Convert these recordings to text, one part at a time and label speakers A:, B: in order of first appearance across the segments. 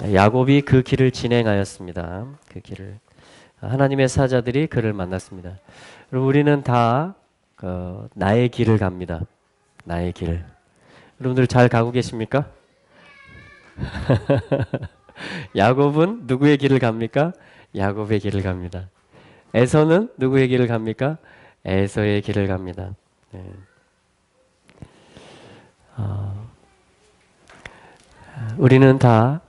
A: 야곱이 그 길을 진행하였습니다. 그 길을 하나님의 사자들이 그를 만났습니다. 그리고 우리는 다 나의 길을 갑니다. 나의 길. 여러분들 잘 가고 계십니까? 야곱은 누구의 길을 갑니까? 야곱의 길을 갑니다. 에서는 누구의 길을 갑니까? 에서의 길을 갑니다. 네. 우리는 다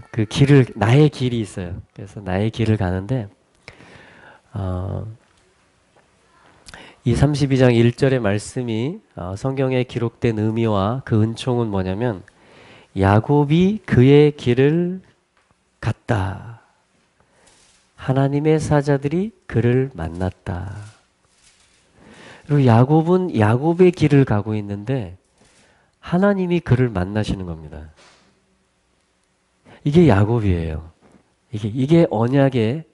A: 그 길을 나의 길이 있어요. 그래서 나의 길을 가는데 이 32장 1절의 말씀이 성경에 기록된 의미와 그 은총은 뭐냐면 야곱이 그의 길을 갔다. 하나님의 사자들이 그를 만났다. 그리고 야곱은 야곱의 길을 가고 있는데 하나님이 그를 만나시는 겁니다. 이게 야곱이에요. 이게 언약의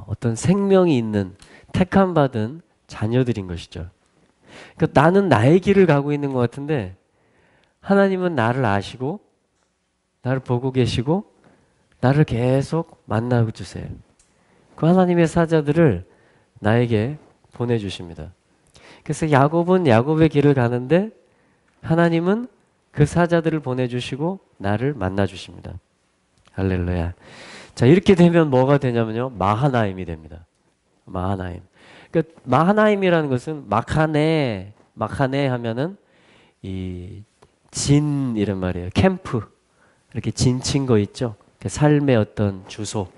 A: 어떤 생명이 있는 택함 받은 자녀들인 것이죠. 그러니까 나는 나의 길을 가고 있는 것 같은데 하나님은 나를 아시고 나를 보고 계시고 나를 계속 만나고 주세요. 그 하나님의 사자들을 나에게 보내주십니다. 그래서 야곱은 야곱의 길을 가는데 하나님은 그 사자들을 보내주시고 나를 만나주십니다. 할렐루야. 자, 이렇게 되면 뭐가 되냐면요. 마하나임이 됩니다. 마하나임. 그러니까 마하나임이라는 것은 마카네 하면은 이 진 이런 말이에요. 캠프. 이렇게 진 친 거 있죠. 삶의 어떤 주소.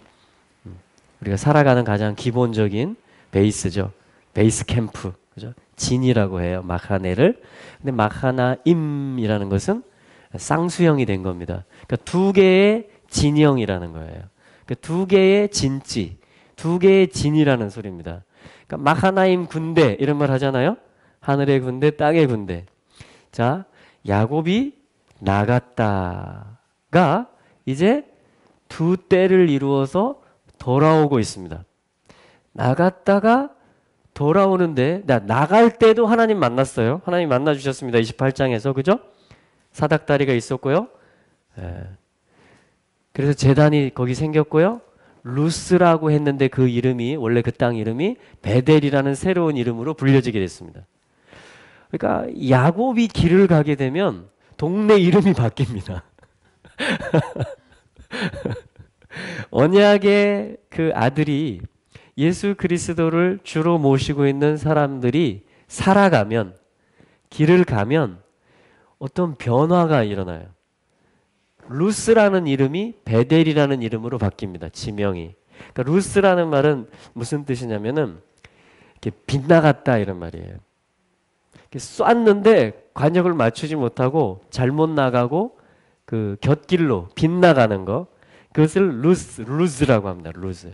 A: 우리가 살아가는 가장 기본적인 베이스죠. 베이스 캠프. 그죠? 진이라고 해요. 마카네를. 근데 마카나임이라는 것은 쌍수형이 된 겁니다. 그러니까 두 개의 진형이라는 거예요. 그러니까 두 개의 진지, 두 개의 진이라는 소리입니다. 그러니까 마카나임 군대 이런 말 하잖아요. 하늘의 군대, 땅의 군대. 자, 야곱이 나갔다가 이제 두 때를 이루어서 돌아오고 있습니다. 나갔다가 돌아오는데 나갈 때도 하나님 만났어요. 하나님 만나주셨습니다. 28장에서 그죠? 사닥다리가 있었고요. 그래서 제단이 거기 생겼고요. 루스라고 했는데 그 이름이 원래 그 땅 이름이 베델이라는 새로운 이름으로 불려지게 됐습니다. 그러니까 야곱이 길을 가게 되면 동네 이름이 바뀝니다. 언약의 그 아들이 예수 그리스도를 주로 모시고 있는 사람들이 살아가면 길을 가면 어떤 변화가 일어나요. 루스라는 이름이 베델이라는 이름으로 바뀝니다. 지명이. 그러니까 루스라는 말은 무슨 뜻이냐면은 이렇게 빗나갔다 이런 말이에요. 쐈는데 관역을 맞추지 못하고 잘못 나가고 그 곁길로 빗나가는 거 그것을 루즈라고 합니다. 루즈.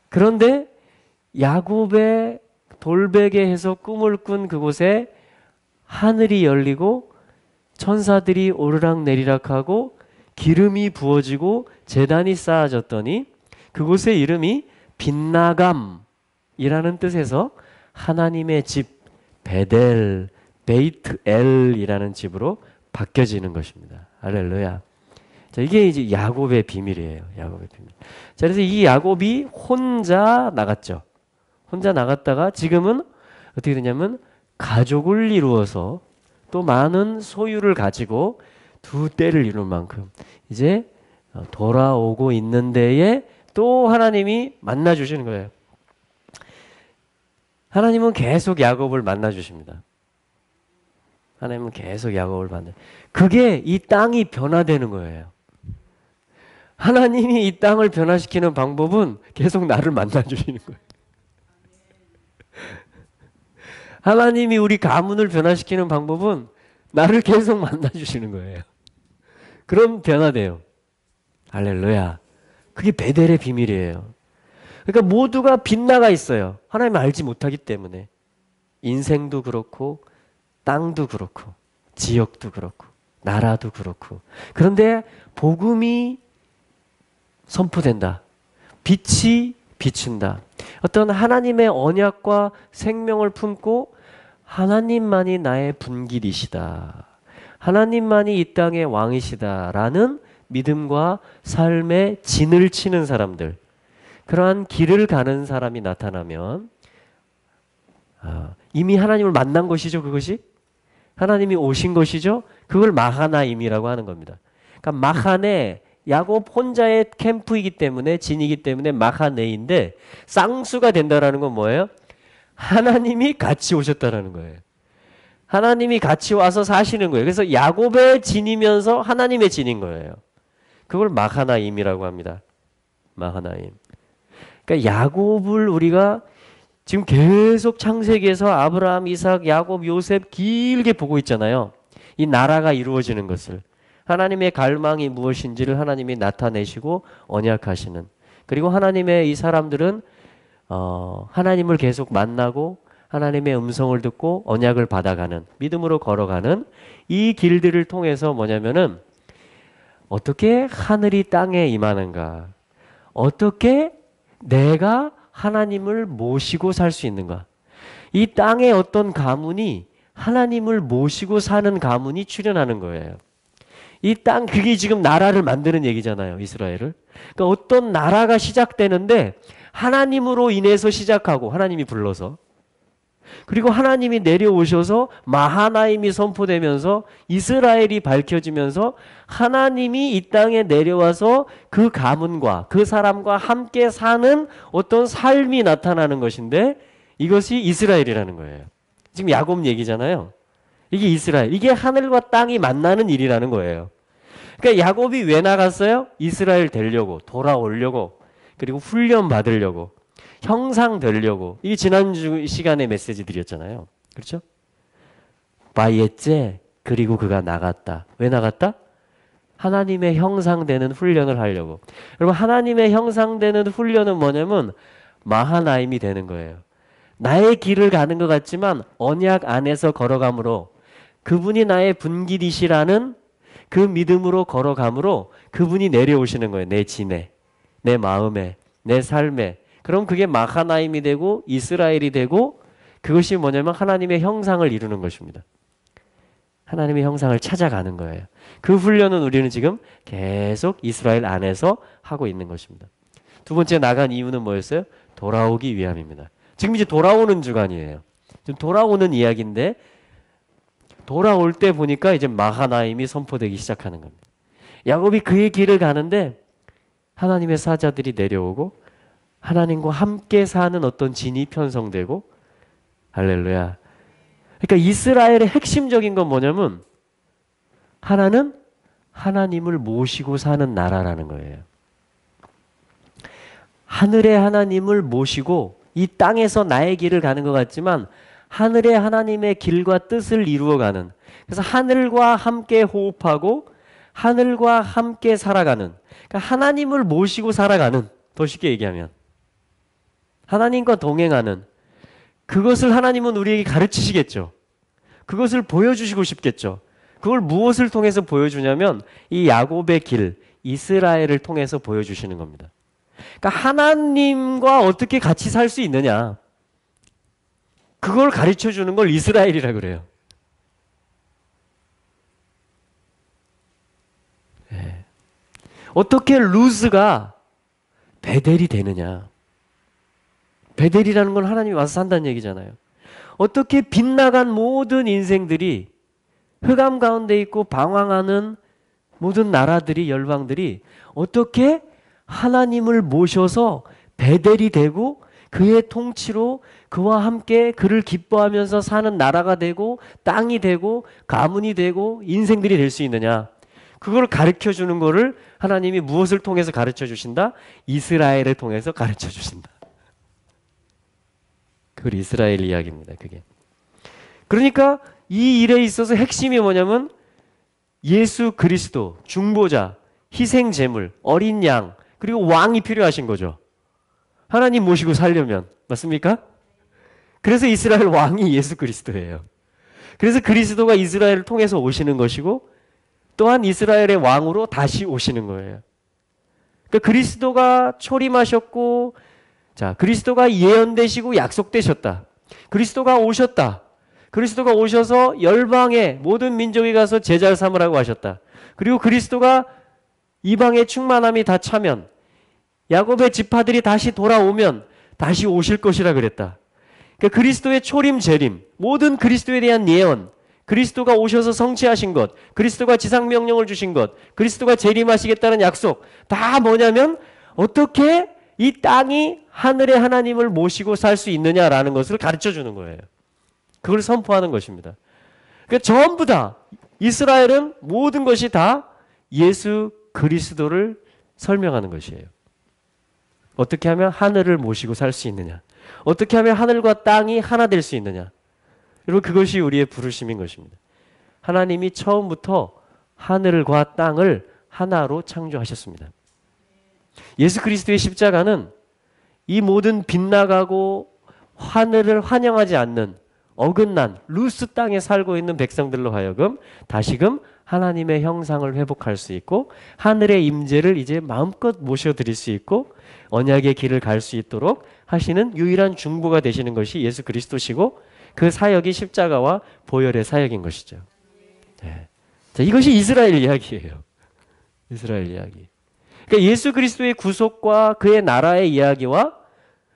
A: 그런데 야곱의 돌베개에서 꿈을 꾼 그곳에 하늘이 열리고 천사들이 오르락내리락하고 기름이 부어지고 제단이 쌓아졌더니 그곳의 이름이 빗나감이라는 뜻에서 하나님의 집 베델 베이트엘이라는 집으로 바뀌어지는 것입니다. 할렐루야. 자, 이게 이제 야곱의 비밀이에요. 야곱의 비밀. 자, 그래서 이 야곱이 혼자 나갔죠. 혼자 나갔다가 지금은 어떻게 되냐면 가족을 이루어서 또 많은 소유를 가지고 두 때를 이룬 만큼 이제 돌아오고 있는 데에 또 하나님이 만나 주시는 거예요. 하나님은 계속 야곱을 만나 주십니다. 하나님은 계속 야곱을 만나. 그게 이 땅이 변화되는 거예요. 하나님이 이 땅을 변화시키는 방법은 계속 나를 만나 주시는 거예요. 하나님이 우리 가문을 변화시키는 방법은 나를 계속 만나 주시는 거예요. 그럼 변화돼요. 할렐루야. 그게 베델의 비밀이에요. 그러니까 모두가 빗나가 있어요. 하나님을 알지 못하기 때문에. 인생도 그렇고 땅도 그렇고 지역도 그렇고 나라도 그렇고. 그런데 복음이 선포된다. 빛이 비춘다. 어떤 하나님의 언약과 생명을 품고 하나님만이 나의 분길이시다. 하나님만이 이 땅의 왕이시다라는 믿음과 삶의 진을 치는 사람들, 그러한 길을 가는 사람이 나타나면 이미 하나님을 만난 것이죠. 그것이 하나님이 오신 것이죠. 그걸 마하나임이라고 하는 겁니다. 그러니까 마하네, 야곱 혼자의 캠프이기 때문에, 진이기 때문에 마하네인데, 쌍수가 된다라는 건 뭐예요? 하나님이 같이 오셨다라는 거예요. 하나님이 같이 와서 사시는 거예요. 그래서 야곱의 진이면서 하나님의 진인 거예요. 그걸 마하나임이라고 합니다. 마하나임. 그러니까 야곱을 우리가 지금 계속 창세기에서 아브라함, 이삭, 야곱, 요셉 길게 보고 있잖아요. 이 나라가 이루어지는 것을. 하나님의 갈망이 무엇인지를 하나님이 나타내시고 언약하시는. 그리고 하나님의 이 사람들은 하나님을 계속 만나고 하나님의 음성을 듣고 언약을 받아가는, 믿음으로 걸어가는 이 길들을 통해서 뭐냐면은 어떻게 하늘이 땅에 임하는가, 어떻게 내가 하나님을 모시고 살 수 있는가. 이 땅에 어떤 가문이 하나님을 모시고 사는 가문이 출현하는 거예요. 이 땅, 그게 지금 나라를 만드는 얘기잖아요. 이스라엘을. 그러니까 어떤 나라가 시작되는데 하나님으로 인해서 시작하고, 하나님이 불러서, 그리고 하나님이 내려오셔서 마하나임이 선포되면서 이스라엘이 밝혀지면서 하나님이 이 땅에 내려와서 그 가문과 그 사람과 함께 사는 어떤 삶이 나타나는 것인데, 이것이 이스라엘이라는 거예요. 지금 야곱 얘기잖아요. 이게 이스라엘, 이게 하늘과 땅이 만나는 일이라는 거예요. 그러니까 야곱이 왜 나갔어요? 이스라엘 되려고, 돌아오려고, 그리고 훈련 받으려고, 형상되려고. 이게 지난주 시간에 메시지 드렸잖아요. 그렇죠? 바이에째, 그리고 그가 나갔다. 왜 나갔다? 하나님의 형상되는 훈련을 하려고. 여러분, 하나님의 형상되는 훈련은 뭐냐면 마하나임이 되는 거예요. 나의 길을 가는 것 같지만 언약 안에서 걸어감으로, 그분이 나의 분깃이시라는 그 믿음으로 걸어감으로 그분이 내려오시는 거예요. 내 진에, 내 마음에, 내 삶에. 그럼 그게 마하나임이 되고 이스라엘이 되고, 그것이 뭐냐면 하나님의 형상을 이루는 것입니다. 하나님의 형상을 찾아가는 거예요. 그 훈련은 우리는 지금 계속 이스라엘 안에서 하고 있는 것입니다. 두 번째 나간 이유는 뭐였어요? 돌아오기 위함입니다. 지금 이제 돌아오는 주간이에요. 지금 돌아오는 이야기인데, 돌아올 때 보니까 이제 마하나임이 선포되기 시작하는 겁니다. 야곱이 그의 길을 가는데 하나님의 사자들이 내려오고 하나님과 함께 사는 어떤 진이 편성되고, 할렐루야. 그러니까 이스라엘의 핵심적인 건 뭐냐면 하나는 하나님을 모시고 사는 나라라는 거예요. 하늘의 하나님을 모시고 이 땅에서 나의 길을 가는 것 같지만 하늘의 하나님의 길과 뜻을 이루어가는, 그래서 하늘과 함께 호흡하고 하늘과 함께 살아가는, 그러니까 하나님을 모시고 살아가는, 더 쉽게 얘기하면 하나님과 동행하는, 그것을 하나님은 우리에게 가르치시겠죠. 그것을 보여주시고 싶겠죠. 그걸 무엇을 통해서 보여주냐면 이 야곱의 길, 이스라엘을 통해서 보여주시는 겁니다. 그러니까 하나님과 어떻게 같이 살 수 있느냐, 그걸 가르쳐주는 걸 이스라엘이라 그래요. 네. 어떻게 루스가 베델이 되느냐. 베델이라는 건 하나님이 와서 산다는 얘기잖아요. 어떻게 빗나간 모든 인생들이, 흑암 가운데 있고 방황하는 모든 나라들이, 열방들이 어떻게 하나님을 모셔서 베델이 되고 그의 통치로 그와 함께 그를 기뻐하면서 사는 나라가 되고 땅이 되고 가문이 되고 인생들이 될 수 있느냐. 그걸 가르쳐 주는 거를 하나님이 무엇을 통해서 가르쳐 주신다? 이스라엘을 통해서 가르쳐 주신다. 그걸 이스라엘 이야기입니다. 그게. 그러니까 이 일에 있어서 핵심이 뭐냐면 예수 그리스도, 중보자, 희생 제물, 어린 양, 그리고 왕이 필요하신 거죠. 하나님 모시고 살려면. 맞습니까? 그래서 이스라엘 왕이 예수 그리스도예요. 그래서 그리스도가 이스라엘을 통해서 오시는 것이고 또한 이스라엘의 왕으로 다시 오시는 거예요. 그러니까 그리스도가 초림하셨고, 자, 그리스도가 예언되시고 약속되셨다. 그리스도가 오셨다. 그리스도가 오셔서 열방의 모든 민족에 가서 제자를 삼으라고 하셨다. 그리고 그리스도가 이방의 충만함이 다 차면, 야곱의 지파들이 다시 돌아오면 다시 오실 것이라 그랬다. 그러니까 그리스도의 초림 재림, 모든 그리스도에 대한 예언, 그리스도가 오셔서 성취하신 것, 그리스도가 지상명령을 주신 것, 그리스도가 재림하시겠다는 약속, 다 뭐냐면 어떻게 이 땅이 하늘의 하나님을 모시고 살 수 있느냐라는 것을 가르쳐 주는 거예요. 그걸 선포하는 것입니다. 그러니까 전부 다 이스라엘은 모든 것이 다 예수 그리스도를 설명하는 것이에요. 어떻게 하면 하늘을 모시고 살 수 있느냐, 어떻게 하면 하늘과 땅이 하나 될 수 있느냐. 여러분, 그것이 우리의 부르심인 것입니다. 하나님이 처음부터 하늘과 땅을 하나로 창조하셨습니다. 예수 그리스도의 십자가는 이 모든 빗나가고 하늘을 환영하지 않는 어긋난 루스 땅에 살고 있는 백성들로 하여금 다시금 하나님의 형상을 회복할 수 있고 하늘의 임재를 이제 마음껏 모셔드릴 수 있고 언약의 길을 갈 수 있도록 하시는 유일한 중보가 되시는 것이 예수 그리스도시고 그 사역이 십자가와 보혈의 사역인 것이죠. 네. 자, 이것이 이스라엘 이야기예요. 이스라엘 이야기. 그러니까 예수 그리스도의 구속과 그의 나라의 이야기와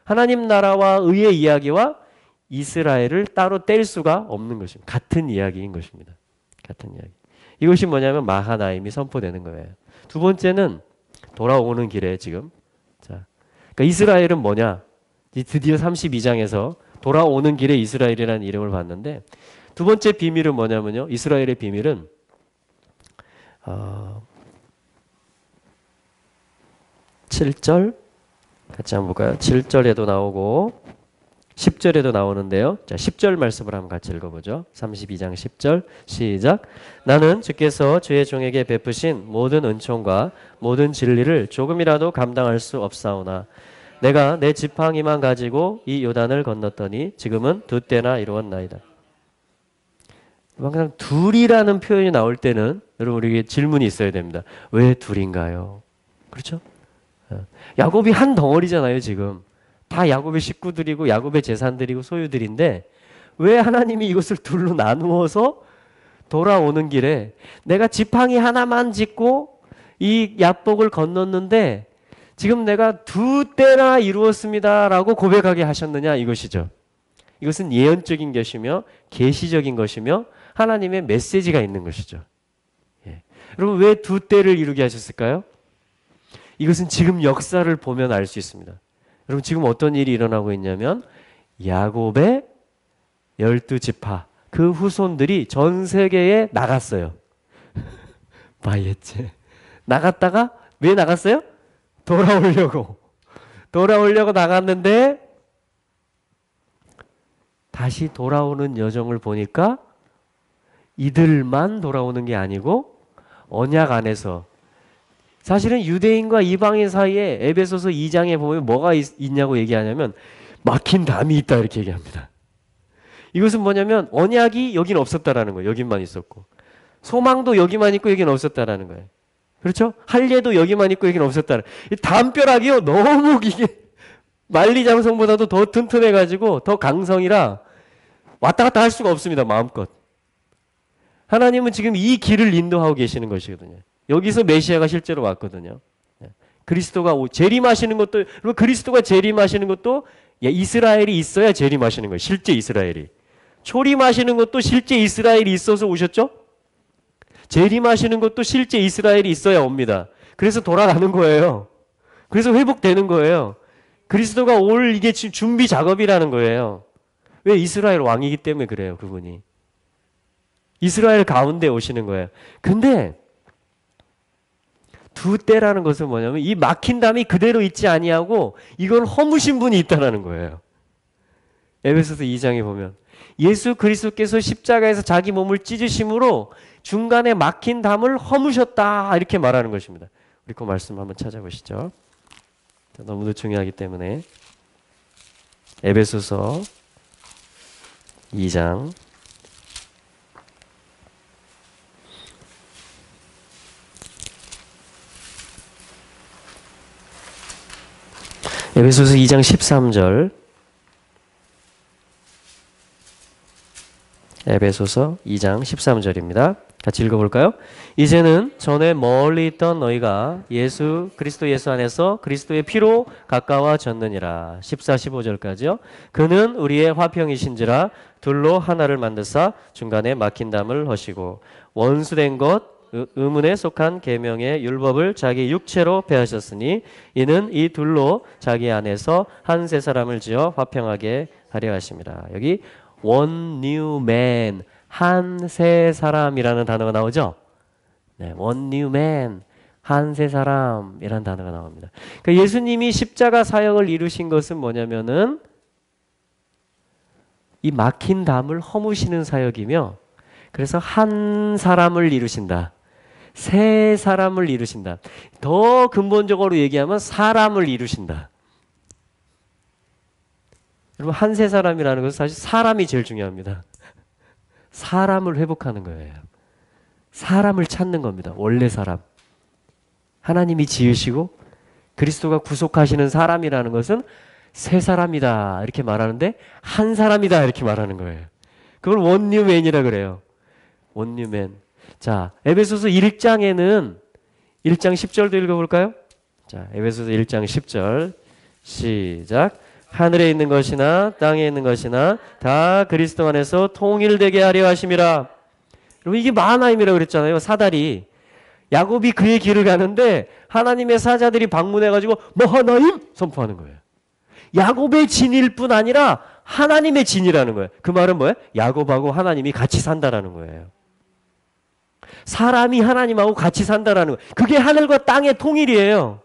A: 하나님 나라와 의의 이야기와 이스라엘을 따로 뗄 수가 없는 것입니다. 같은 이야기인 것입니다. 같은 이야기. 이것이 뭐냐면 마하나임이 선포되는 거예요. 두 번째는 돌아오는 길에 지금. 자, 그러니까 이스라엘은 뭐냐? 드디어 32장에서 돌아오는 길에 이스라엘이라는 이름을 봤는데 두 번째 비밀은 뭐냐면요. 이스라엘의 비밀은 7절 같이 한번 볼까요? 7절에도 나오고 10절에도 나오는데요. 자, 10절 말씀을 한번 같이 읽어보죠. 32장 10절 시작. 나는 주께서 주의 종에게 베푸신 모든 은총과 모든 진리를 조금이라도 감당할 수 없사오나 내가 내 지팡이만 가지고 이 요단을 건넜더니 지금은 두 때나 이루었나이다. 항상 둘이라는 표현이 나올 때는 여러분 우리에게 질문이 있어야 됩니다. 왜 둘인가요? 그렇죠? 야곱이 한 덩어리잖아요. 지금 다 야곱의 식구들이고 야곱의 재산들이고 소유들인데 왜 하나님이 이것을 둘로 나누어서 돌아오는 길에 내가 지팡이 하나만 짚고 이 야복을 건넜는데 지금 내가 두 때나 이루었습니다라고 고백하게 하셨느냐 이것이죠. 이것은 예언적인 것이며 계시적인 것이며 하나님의 메시지가 있는 것이죠. 예. 여러분 왜 두 때를 이루게 하셨을까요? 이것은 지금 역사를 보면 알 수 있습니다. 여러분 지금 어떤 일이 일어나고 있냐면 야곱의 12지파 그 후손들이 전 세계에 나갔어요. 바이에체 나갔다가 왜 나갔어요? 돌아오려고 나갔는데 다시 돌아오는 여정을 보니까 이들만 돌아오는 게 아니고 언약 안에서 사실은 유대인과 이방인 사이에 에베소서 2장에 보면 뭐가 있냐고 얘기하냐면 막힌 담이 있다 이렇게 얘기합니다. 이것은 뭐냐면 언약이 여긴 없었다라는 거예요. 여긴만 있었고 소망도 여기만 있고 여긴 없었다라는 거예요. 그렇죠? 할례도 여기만 있고 여긴 없었다는 이 담벼락이요 너무 이게 만리장성보다도 더 튼튼해가지고 더 강성이라 왔다 갔다 할 수가 없습니다. 마음껏. 하나님은 지금 이 길을 인도하고 계시는 것이거든요. 여기서 메시아가 실제로 왔거든요. 그리스도가 재림하시는 것도 그리스도가 재림하시는 것도 이스라엘이 있어야 재림하시는 거예요. 실제 이스라엘이. 초림하시는 것도 실제 이스라엘이 있어서 오셨죠? 재림하시는 것도 실제 이스라엘이 있어야 옵니다. 그래서 돌아가는 거예요. 그래서 회복되는 거예요. 그리스도가 올 이게 지금 준비 작업이라는 거예요. 왜? 이스라엘 왕이기 때문에 그래요. 그분이. 이스라엘 가운데 오시는 거예요. 근데 두 때라는 것은 뭐냐면 이 막힌 담이 그대로 있지 아니하고 이걸 허무신 분이 있다는 거예요. 에베소서 2장에 보면 예수 그리스도께서 십자가에서 자기 몸을 찢으심으로 중간에 막힌 담을 허무셨다 이렇게 말하는 것입니다. 우리 그 말씀 한번 찾아보시죠. 너무도 중요하기 때문에 에베소서 2장 에베소서 2장 13절 에베소서 2장 13절입니다. 같이 읽어볼까요? 이제는 전에 멀리 있던 너희가 그리스도 예수 안에서 그리스도의 피로 가까워졌느니라. 14, 15절까지요. 그는 우리의 화평이신지라 둘로 하나를 만드사 중간에 막힌 담을 허시고 원수된 것 의문에 속한 계명의 율법을 자기 육체로 배하셨으니 이는 이 둘로 자기 안에서 한 세 사람을 지어 화평하게 하려 하십니다. 여기 one new man, 한 세 사람이라는 단어가 나오죠? 네, one new man, 한 세 사람이라는 단어가 나옵니다. 그러니까 예수님이 십자가 사역을 이루신 것은 뭐냐면은 이 막힌 담을 허무시는 사역이며, 그래서 한 사람을 이루신다. 세 사람을 이루신다. 더 근본적으로 얘기하면 사람을 이루신다. 여러분, 한 세 사람이라는 것은 사실 사람이 제일 중요합니다. 사람을 회복하는 거예요. 사람을 찾는 겁니다. 원래 사람. 하나님이 지으시고 그리스도가 구속하시는 사람이라는 것은 세 사람이다 이렇게 말하는데 한 사람이다 이렇게 말하는 거예요. 그걸 원뉴맨이라 그래요. 원뉴맨. 자, 에베소서 1장에는 1장 10절도 읽어볼까요? 자, 에베소서 1장 10절 시작. 하늘에 있는 것이나 땅에 있는 것이나 다 그리스도 안에서 통일되게 하려 하심이라. 여러분, 이게 마하나임이라고 그랬잖아요. 사다리. 야곱이 그의 길을 가는데 하나님의 사자들이 방문해가지고 마하나임 선포하는 거예요. 야곱의 진일 뿐 아니라 하나님의 진이라는 거예요. 그 말은 뭐예요? 야곱하고 하나님이 같이 산다라는 거예요. 사람이 하나님하고 같이 산다라는 거예요. 그게 하늘과 땅의 통일이에요.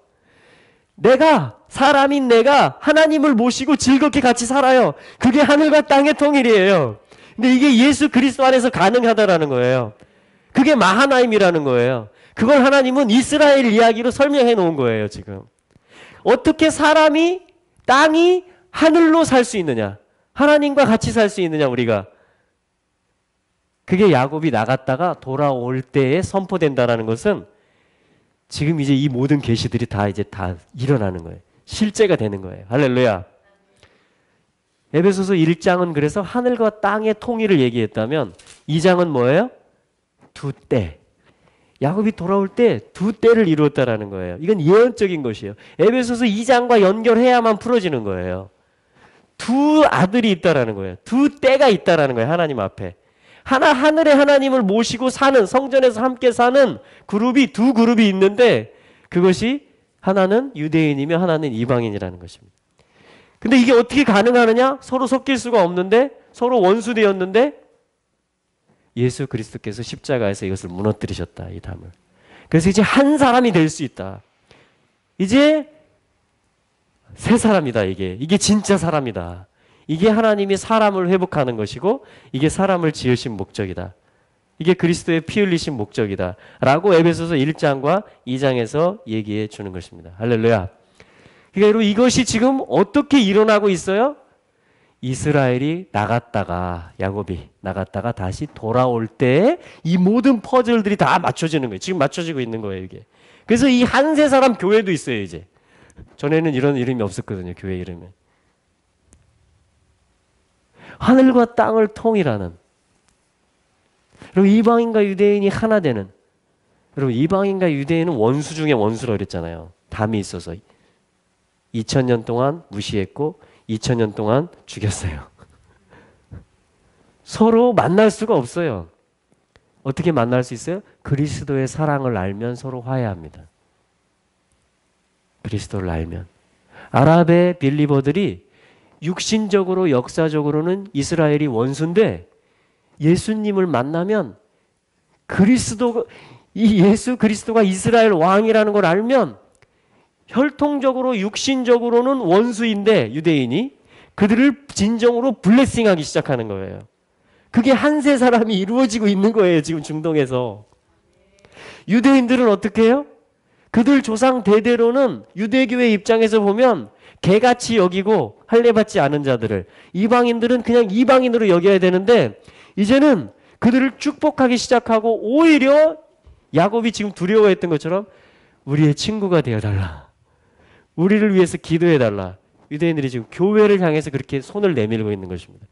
A: 사람인 내가 하나님을 모시고 즐겁게 같이 살아요. 그게 하늘과 땅의 통일이에요. 근데 이게 예수 그리스도 안에서 가능하다라는 거예요. 그게 마하나임이라는 거예요. 그걸 하나님은 이스라엘 이야기로 설명해 놓은 거예요, 지금. 어떻게 땅이 하늘로 살 수 있느냐? 하나님과 같이 살 수 있느냐, 우리가? 그게 야곱이 나갔다가 돌아올 때에 선포된다라는 것은 지금 이제 이 모든 계시들이 다 일어나는 거예요. 실제가 되는 거예요. 할렐루야. 에베소서 1장은 그래서 하늘과 땅의 통일을 얘기했다면 2장은 뭐예요? 두 때. 야곱이 돌아올 때 두 때를 이루었다라는 거예요. 이건 예언적인 것이에요. 에베소서 2장과 연결해야만 풀어지는 거예요. 두 아들이 있다라는 거예요. 두 때가 있다라는 거예요. 하나님 앞에. 하늘의 하나님을 모시고 사는, 성전에서 함께 사는 두 그룹이 있는데 그것이 하나는 유대인이며 하나는 이방인이라는 것입니다. 근데 이게 어떻게 가능하느냐? 서로 섞일 수가 없는데, 서로 원수되었는데 예수 그리스도께서 십자가에서 이것을 무너뜨리셨다, 이 담을. 그래서 이제 한 사람이 될 수 있다. 이제 세 사람이다, 이게 진짜 사람이다. 이게 하나님이 사람을 회복하는 것이고 이게 사람을 지으신 목적이다. 이게 그리스도의 피 흘리신 목적이다. 라고 에베소서 1장과 2장에서 얘기해 주는 것입니다. 할렐루야. 그러니까 여러분, 이것이 지금 어떻게 일어나고 있어요? 야곱이 나갔다가 다시 돌아올 때 이 모든 퍼즐들이 다 맞춰지는 거예요. 지금 맞춰지고 있는 거예요, 이게. 그래서 이 한 세 사람 교회도 있어요, 이제. 전에는 이런 이름이 없었거든요, 교회 이름에. 하늘과 땅을 통일하는. 여러분, 이방인과 유대인이 하나 되는. 여러분, 이방인과 유대인은 원수 중에 원수라고 그랬잖아요. 담이 있어서 2000년 동안 무시했고 2000년 동안 죽였어요. 서로 만날 수가 없어요. 어떻게 만날 수 있어요? 그리스도의 사랑을 알면 서로 화해합니다. 그리스도를 알면. 아랍의 빌리버들이 육신적으로 역사적으로는 이스라엘이 원수인데 예수님을 만나면 예수 그리스도가 이스라엘 왕이라는 걸 알면 혈통적으로 육신적으로는 원수인데 유대인이 그들을 진정으로 블레싱하기 시작하는 거예요. 그게 한 세 사람이 이루어지고 있는 거예요, 지금 중동에서. 유대인들은 어떻게 해요? 그들 조상 대대로는 유대교회 입장에서 보면 개같이 여기고 할례받지 않은 자들을, 이방인들은 그냥 이방인으로 여겨야 되는데 이제는 그들을 축복하기 시작하고 오히려 야곱이 지금 두려워했던 것처럼 우리의 친구가 되어달라, 우리를 위해서 기도해달라. 유대인들이 지금 교회를 향해서 그렇게 손을 내밀고 있는 것입니다.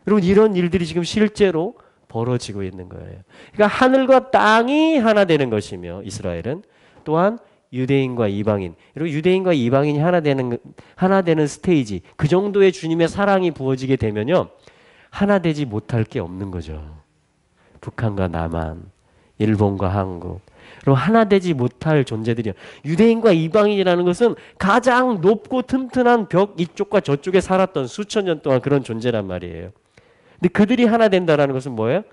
A: 여러분 이런 일들이 지금 실제로 벌어지고 있는 거예요. 그러니까 하늘과 땅이 하나 되는 것이며 이스라엘은 또한 유대인과 이방인, 그리고 유대인과 이방인이 하나 되는 스테이지, 그 정도의 주님의 사랑이 부어지게 되면요, 하나 되지 못할 게 없는 거죠. 북한과 남한, 일본과 한국, 그리고 하나 되지 못할 존재들이요. 유대인과 이방인이라는 것은 가장 높고 튼튼한 벽 이쪽과 저쪽에 살았던 수천 년 동안 그런 존재란 말이에요. 근데 그들이 하나 된다라는 것은 뭐예요?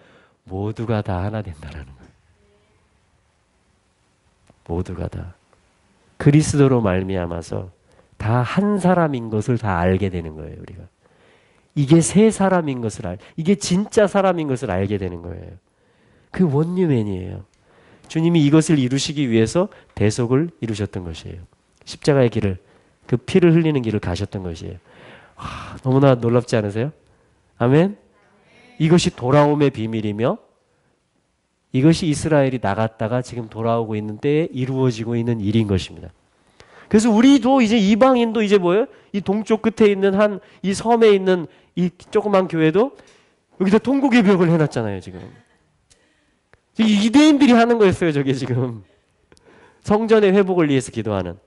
A: 모두가 다 하나 된다라는 거예요. 모두가 다. 그리스도로 말미암아서 다 한 사람인 것을 다 알게 되는 거예요, 우리가. 이게 새 사람인 것을 이게 진짜 사람인 것을 알게 되는 거예요. 그 원유맨이에요. 주님이 이것을 이루시기 위해서 대속을 이루셨던 것이에요. 십자가의 길을, 그 피를 흘리는 길을 가셨던 것이에요. 너무나 놀랍지 않으세요? 아멘? 이것이 돌아옴의 비밀이며 이것이 이스라엘이 나갔다가 지금 돌아오고 있는 때에 이루어지고 있는 일인 것입니다. 그래서 우리도 이제 이방인도 이제 뭐예요? 이 동쪽 끝에 있는 이 섬에 있는 이 조그만 교회도 여기다 통곡의 벽을 해놨잖아요, 지금. 유대인들이 하는 거였어요, 저게 지금. 성전의 회복을 위해서 기도하는.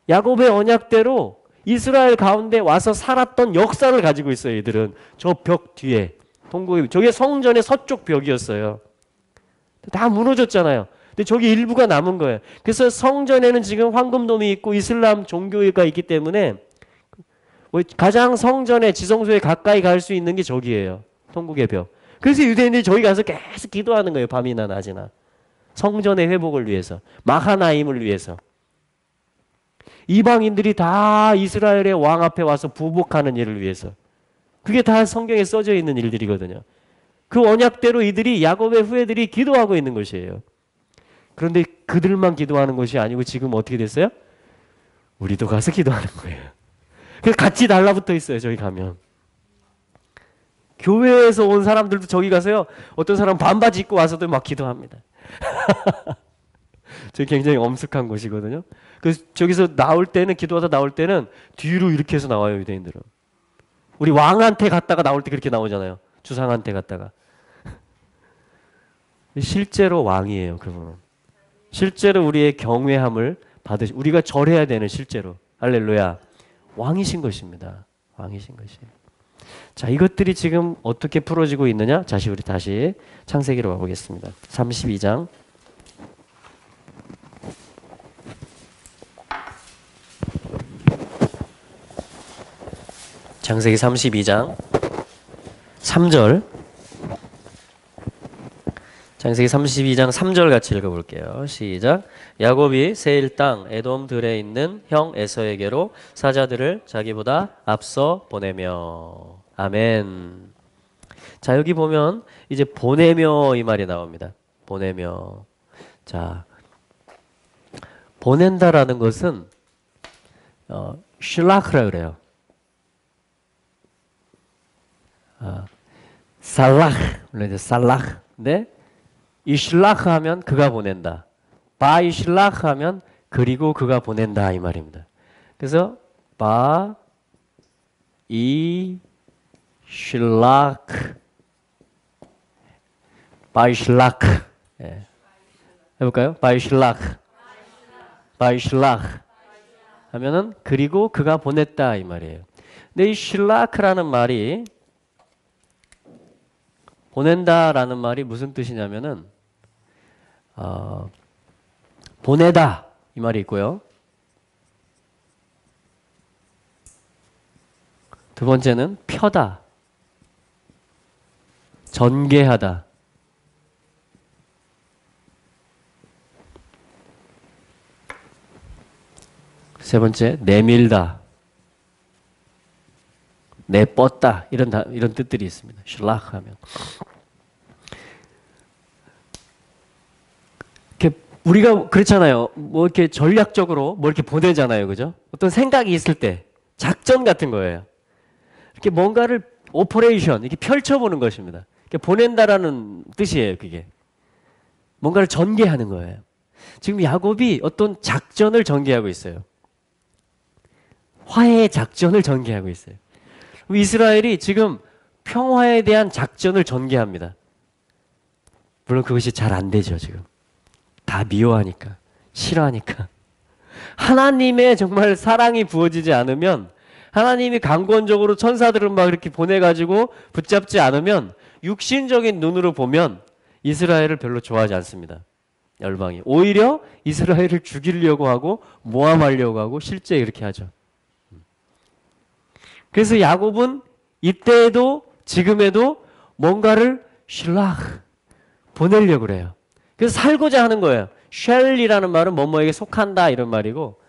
A: 야곱의 언약대로 이스라엘 가운데 와서 살았던 역사를 가지고 있어요, 이들은. 저 벽 뒤에. 통곡의 벽. 저게 성전의 서쪽 벽이었어요. 다 무너졌잖아요. 근데 저기 일부가 남은 거예요. 그래서 성전에는 지금 황금돔이 있고 이슬람 종교가 있기 때문에 가장 성전에 지성소에 가까이 갈 수 있는 게 저기예요. 통곡의 벽. 그래서 유대인들이 저기 가서 계속 기도하는 거예요. 밤이나 낮이나. 성전의 회복을 위해서. 마하나임을 위해서. 이방인들이 다 이스라엘의 왕 앞에 와서 부복하는 일을 위해서. 그게 다 성경에 써져 있는 일들이거든요. 그 언약대로 이들이 야곱의 후예들이 기도하고 있는 것이에요. 그런데 그들만 기도하는 것이 아니고 지금 어떻게 됐어요? 우리도 가서 기도하는 거예요. 그래서 같이 달라붙어 있어요. 저기 가면. 교회에서 온 사람들도 저기 가서요. 어떤 사람 반바지 입고 와서도 막 기도합니다. 저기 굉장히 엄숙한 곳이거든요. 그래서 저기서 나올 때는 기도하다 나올 때는 뒤로 이렇게 해서 나와요. 유대인들은. 우리 왕한테 갔다가 나올 때 그렇게 나오잖아요. 주상한테 갔다가. 실제로 왕이에요. 그분은. 실제로 우리의 경외함을 우리가 절해야 되는 실제로. 할렐루야. 왕이신 것입니다. 왕이신 것이에요. 자, 이것들이 지금 어떻게 풀어지고 있느냐? 우리 다시 창세기로 가보겠습니다. 32장. 창세기 32장 3절. 창세기 32장 3절 같이 읽어볼게요. 시작. 야곱이 세일 땅 에돔 들에 있는 형 에서에게로 사자들을 자기보다 앞서 보내며. 아멘. 자, 여기 보면 이제 보내며 이 말이 나옵니다. 보내며. 자, 보낸다라는 것은 슐라크라 그래요. 살라흐, 물론 이제 살라흐. 근데 이슐라흐 하면 그가 보낸다. 바이슐라흐 하면 그리고 그가 보낸다 이 말입니다. 그래서 바이슐라흐, 바이슐라흐. 예. 해볼까요? 바이슐라흐, 바이슐라흐 하면은 그리고 그가 보냈다 이 말이에요. 근데 이 슐라크라는 말이 보낸다라는 말이 무슨 뜻이냐면은 보내다 이 말이 있고요. 두 번째는 펴다, 전개하다. 세 번째 내밀다, 내뻗다 이런 뜻들이 있습니다. 슐라크 하면. 우리가 그렇잖아요. 뭐 이렇게 전략적으로 뭐 이렇게 보내잖아요. 그죠? 어떤 생각이 있을 때 작전 같은 거예요. 이렇게 뭔가를 오퍼레이션 이렇게 펼쳐보는 것입니다. 이렇게 보낸다라는 뜻이에요. 그게 뭔가를 전개하는 거예요. 지금 야곱이 어떤 작전을 전개하고 있어요. 화해의 작전을 전개하고 있어요. 이스라엘이 지금 평화에 대한 작전을 전개합니다. 물론 그것이 잘 안 되죠, 지금. 다 미워하니까, 싫어하니까. 하나님의 정말 사랑이 부어지지 않으면, 하나님이 강권적으로 천사들을 막 이렇게 보내가지고 붙잡지 않으면, 육신적인 눈으로 보면 이스라엘을 별로 좋아하지 않습니다. 열방이. 오히려 이스라엘을 죽이려고 하고 모함하려고 하고 실제 이렇게 하죠. 그래서 야곱은 이때에도 지금에도 뭔가를 슐락 보내려고 그래요. 그래서 살고자 하는 거예요. 쉘이라는 말은 뭐뭐에게 속한다 이런 말이고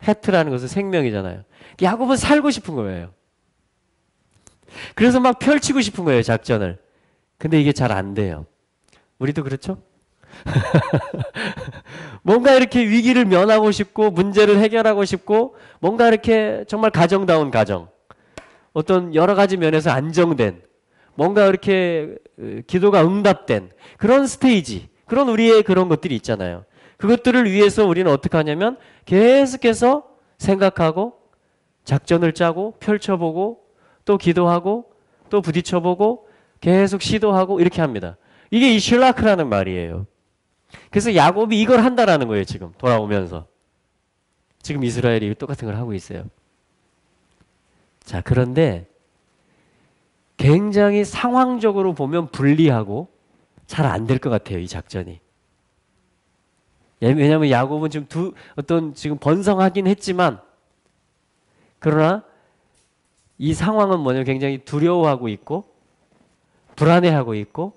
A: 헤트라는 것은 생명이잖아요. 야곱은 살고 싶은 거예요. 그래서 막 펼치고 싶은 거예요, 작전을. 근데 이게 잘 안 돼요. 우리도 그렇죠? 뭔가 이렇게 위기를 면하고 싶고 문제를 해결하고 싶고 뭔가 이렇게 정말 가정다운 가정, 어떤 여러 가지 면에서 안정된 뭔가 이렇게 기도가 응답된 그런 스테이지, 그런 우리의 그런 것들이 있잖아요. 그것들을 위해서 우리는 어떻게 하냐면 계속해서 생각하고 작전을 짜고 펼쳐보고 또 기도하고 또 부딪혀보고 계속 시도하고 이렇게 합니다. 이게 이 슐라크라는 말이에요. 그래서 야곱이 이걸 한다라는 거예요. 지금 돌아오면서. 지금 이스라엘이 똑같은 걸 하고 있어요. 자, 그런데 굉장히 상황적으로 보면 불리하고 잘 안 될 것 같아요. 이 작전이. 왜냐하면 야곱은 지금 어떤 지금 번성하긴 했지만 그러나 이 상황은 뭐냐면 굉장히 두려워하고 있고 불안해하고 있고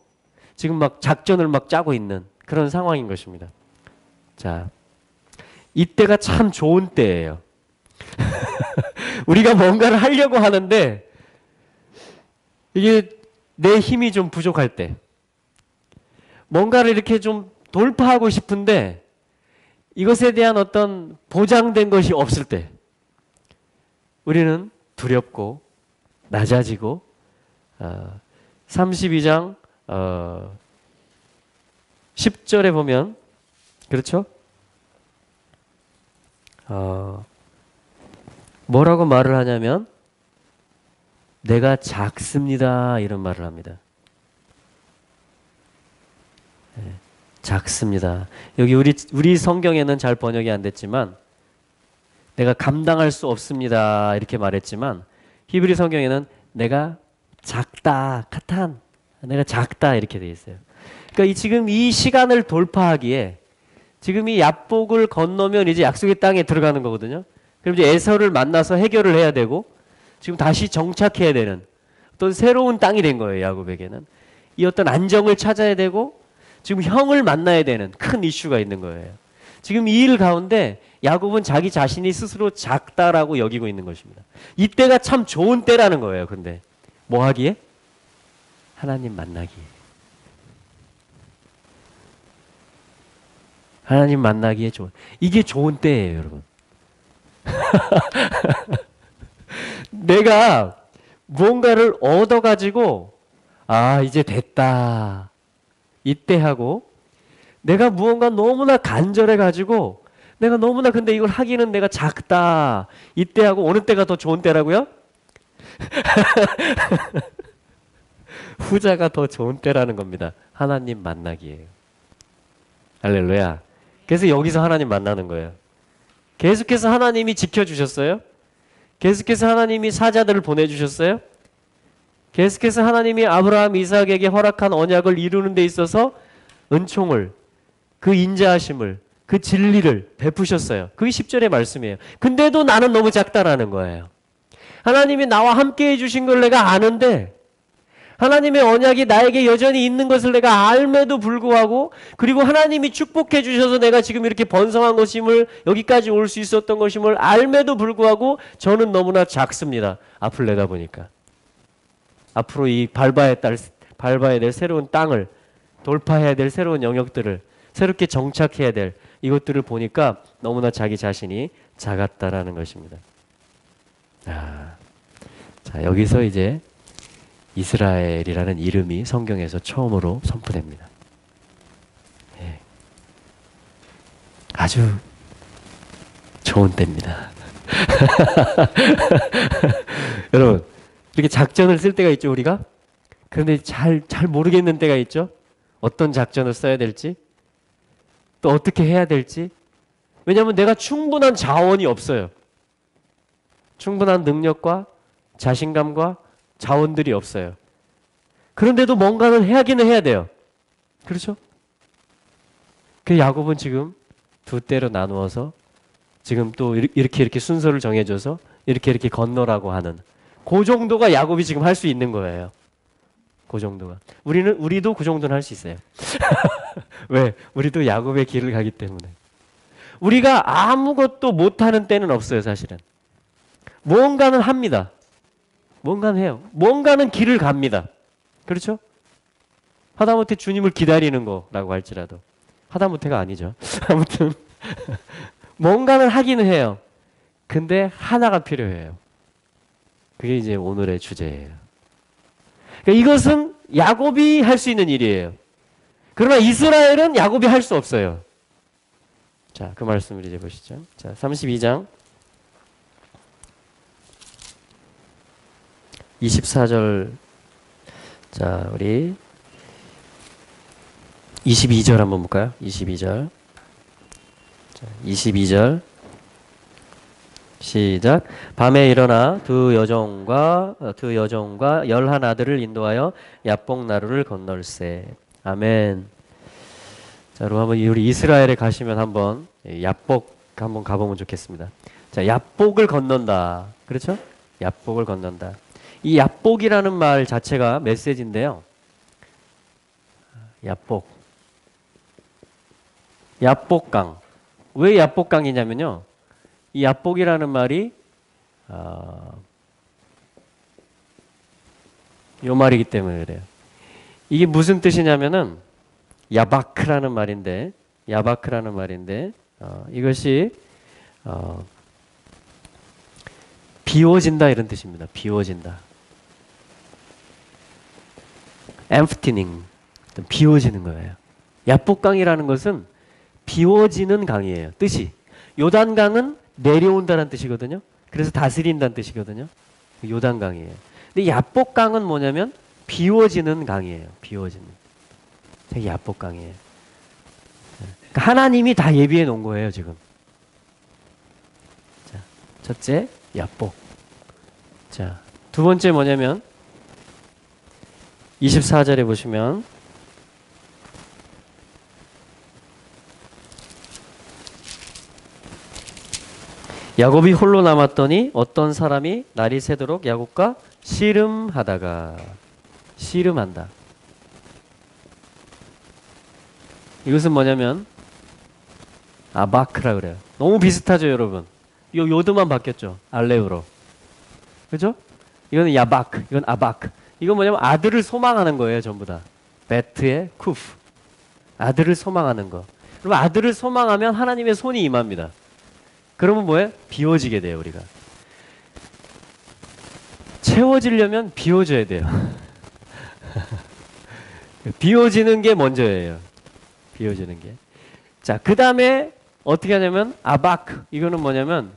A: 지금 막 작전을 막 짜고 있는 그런 상황인 것입니다. 자, 이때가 참 좋은 때예요. 우리가 뭔가를 하려고 하는데 이게 내 힘이 좀 부족할 때, 뭔가를 이렇게 좀 돌파하고 싶은데 이것에 대한 어떤 보장된 것이 없을 때 우리는 두렵고 낮아지고 32장 10절에 보면 그렇죠? 뭐라고 말을 하냐면 내가 작습니다 이런 말을 합니다. 네, 작습니다. 여기 우리 성경에는 잘 번역이 안 됐지만 내가 감당할 수 없습니다 이렇게 말했지만 히브리 성경에는 내가 작다 카탄 내가 작다 이렇게 돼 있어요. 그러니까 지금 이 시간을 돌파하기에 지금 이 야복을 건너면 이제 약속의 땅에 들어가는 거거든요. 그럼 이제 에서를 만나서 해결을 해야 되고 지금 다시 정착해야 되는 어떤 새로운 땅이 된 거예요. 야곱에게는 이 어떤 안정을 찾아야 되고 지금 형을 만나야 되는 큰 이슈가 있는 거예요. 지금 이 일 가운데 야곱은 자기 자신이 스스로 작다라고 여기고 있는 것입니다. 이때가 참 좋은 때라는 거예요. 근데 뭐 하기에? 하나님 만나기에. 하나님 만나기에 좋은, 이게 좋은 때예요, 여러분. 내가 무언가를 얻어가지고 이제 됐다 이때 하고, 내가 무언가 너무나 간절해가지고 내가 너무나 근데 이걸 하기는 내가 작다 이때 하고 어느 때가 더 좋은 때라고요? 후자가 더 좋은 때라는 겁니다. 하나님 만나기예요. 할렐루야. 그래서 여기서 하나님 만나는 거예요. 계속해서 하나님이 지켜주셨어요. 계속해서 하나님이 사자들을 보내주셨어요. 계속해서 하나님이 아브라함, 이삭에게 허락한 언약을 이루는 데 있어서 은총을, 그 인자하심을, 그 진리를 베푸셨어요. 그게 10절의 말씀이에요. 근데도 나는 너무 작다라는 거예요. 하나님이 나와 함께 해주신 걸 내가 아는데 하나님의 언약이 나에게 여전히 있는 것을 내가 알매도 불구하고, 그리고 하나님이 축복해 주셔서 내가 지금 이렇게 번성한 것임을, 여기까지 올 수 있었던 것임을 알매도 불구하고 저는 너무나 작습니다. 앞을 내다보니까. 앞으로 이 밟아야 될 새로운 땅을, 돌파해야 될 새로운 영역들을, 새롭게 정착해야 될 이것들을 보니까 너무나 자기 자신이 작았다라는 것입니다. 자, 여기서 이제 이스라엘이라는 이름이 성경에서 처음으로 선포됩니다. 예. 아주 좋은 때입니다. 여러분, 이렇게 작전을 쓸 때가 있죠, 우리가? 그런데 잘 모르겠는 때가 있죠. 어떤 작전을 써야 될지, 또 어떻게 해야 될지. 왜냐하면 내가 충분한 자원이 없어요. 충분한 능력과 자신감과 자원들이 없어요. 그런데도 뭔가를 하기는 해야 돼요. 그렇죠? 그 야곱은 지금 두 때로 나누어서 지금 또 이렇게 순서를 정해줘서 이렇게 건너라고 하는 그 정도가 야곱이 지금 할 수 있는 거예요. 그 정도가. 우리도 그 정도는 할 수 있어요. 왜? 우리도 야곱의 길을 가기 때문에. 우리가 아무것도 못하는 때는 없어요, 사실은. 뭔가는 합니다. 뭔가는 해요. 뭔가는 길을 갑니다. 그렇죠? 하다못해 주님을 기다리는 거라고 할지라도. 하다못해가 아니죠. 아무튼 뭔가는 하기는 해요. 근데 하나가 필요해요. 그게 이제 오늘의 주제예요. 그러니까 이것은 야곱이 할 수 있는 일이에요. 그러나 이스라엘은 야곱이 할 수 없어요. 자, 그 말씀을 이제 보시죠. 자, 32장 24절. 자, 우리 22절 한번 볼까요? 22절. 자, 22절. 시작. 밤에 일어나 두 여종과 11 인도하여 야복 나루를 건널세. 아멘. 자, 그럼 한번 우리 이스라엘에 가시면 한번 야복 한번 가보면 좋겠습니다. 자, 야복을 건넌다. 그렇죠? 야복을 건넌다. 이 야복이라는 말 자체가 메시지인데요. 야복. 야복강. 왜 야복강이냐면요. 이 야복이라는 말이 요 말이기 때문에 그래요. 이게 무슨 뜻이냐면은 야바크라는 말인데 이것이 비워진다 이런 뜻입니다. 비워진다. emptying. 비워지는 거예요. 야복강이라는 것은 비워지는 강이에요. 뜻이. 요단강은 내려온다는 뜻이거든요. 그래서 다스린다는 뜻이거든요. 요단강이에요. 근데 야복강은 뭐냐면 비워지는 강이에요. 비워지는. 되게 야복강이에요. 그러니까 하나님이 다 예비해 놓은 거예요, 지금. 자, 첫째, 야복. 자, 두 번째 뭐냐면 24절에 보시면 야곱이 홀로 남았더니 어떤 사람이 날이 새도록 야곱과 씨름하다가. 씨름한다. 이것은 뭐냐면 아바크라 그래요. 너무 비슷하죠, 여러분. 요드만 바뀌었죠. 알레우로. 그죠? 이거는 야바크, 이건 아바크. 이건 뭐냐면 아들을 소망하는 거예요, 전부 다. 베트의 쿠프. 아들을 소망하는 거. 그럼 아들을 소망하면 하나님의 손이 임합니다. 그러면 뭐예요? 비워지게 돼요, 우리가. 채워지려면 비워져야 돼요. 비워지는 게 먼저예요. 비워지는 게. 자, 그 다음에 어떻게 하냐면 아바크. 이거는 뭐냐면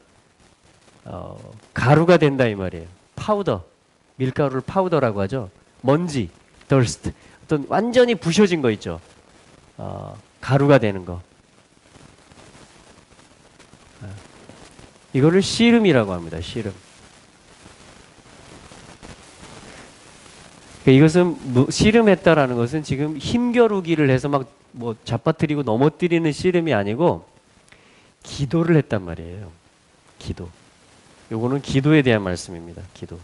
A: 가루가 된다 이 말이에요. 파우더. 밀가루를 파우더라고 하죠. 먼지, dust. 어떤 완전히 부셔진 거 있죠. 가루가 되는 거. 이거를 씨름이라고 합니다. 씨름. 이것은 씨름했다라는 것은 지금 힘겨루기를 해서 막 뭐 잡아뜨리고 넘어뜨리는 씨름이 아니고 기도를 했단 말이에요. 기도. 요거는 기도에 대한 말씀입니다. 기도.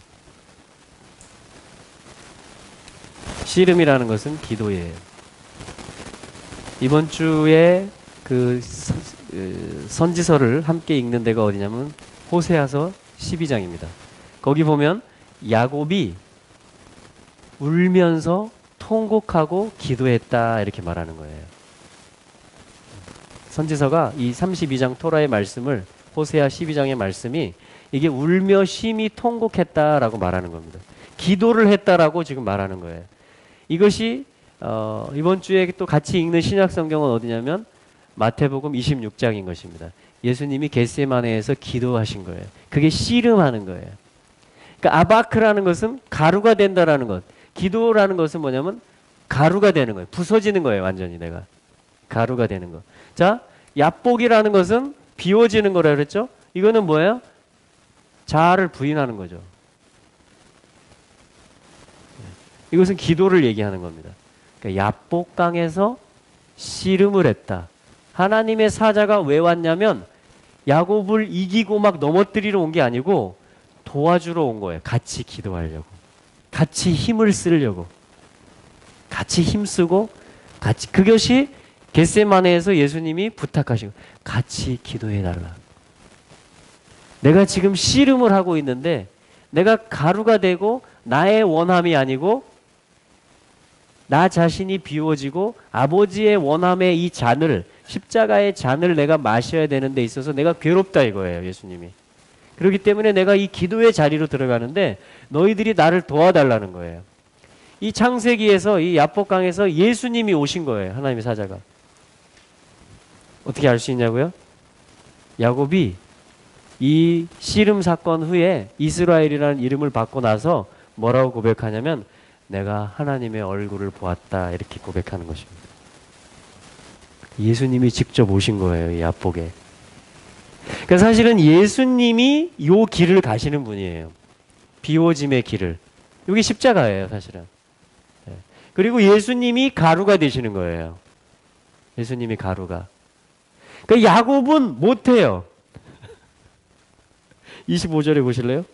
A: 씨름이라는 것은 기도예요. 이번 주에 그 선지서를 함께 읽는 데가 어디냐면 호세아서 12장입니다. 거기 보면 야곱이 울면서 통곡하고 기도했다 이렇게 말하는 거예요. 선지서가 이 32장 토라의 말씀을 호세아 12장의 말씀이 이게 울며 심히 통곡했다라고 말하는 겁니다. 기도를 했다라고 지금 말하는 거예요. 이것이 이번 주에 또 같이 읽는 신약 성경은 어디냐면 마태복음 26장인 것입니다. 예수님이 겟세마네에서 기도하신 거예요. 그게 씨름하는 거예요. 그러니까 아바크라는 것은 가루가 된다라는 것. 기도라는 것은 뭐냐면 가루가 되는 거예요. 부서지는 거예요. 완전히 내가. 가루가 되는 거. 자, 야복이라는 것은 비워지는 거라 그랬죠? 이거는 뭐예요? 자아를 부인하는 거죠. 이것은 기도를 얘기하는 겁니다. 그러니까 야복강에서 씨름을 했다. 하나님의 사자가 왜 왔냐면 야곱을 이기고 막 넘어뜨리러 온 게 아니고 도와주러 온 거예요. 같이 기도하려고. 같이 힘을 쓰려고. 같이 힘쓰고 같이 그것이 겟세마네에서 예수님이 부탁하시고 같이 기도해달라. 내가 지금 씨름을 하고 있는데 내가 가루가 되고 나의 원함이 아니고 나 자신이 비워지고 아버지의 원함의 이 잔을 십자가의 잔을 내가 마셔야 되는 데 있어서 내가 괴롭다 이거예요. 예수님이. 그렇기 때문에 내가 이 기도의 자리로 들어가는데 너희들이 나를 도와달라는 거예요. 이 창세기에서 이 야복강에서 예수님이 오신 거예요. 하나님의 사자가. 어떻게 알 수 있냐고요? 야곱이 이 씨름 사건 후에 이스라엘이라는 이름을 받고 나서 뭐라고 고백하냐면 내가 하나님의 얼굴을 보았다 이렇게 고백하는 것입니다. 예수님이 직접 오신 거예요. 이 야복에. 그러니까 사실은 예수님이 요 길을 가시는 분이에요. 비워짐의 길을. 여기 십자가예요. 사실은. 그리고 예수님이 가루가 되시는 거예요. 예수님이 가루가. 그러니까 야곱은 못해요. 25절에 보실래요?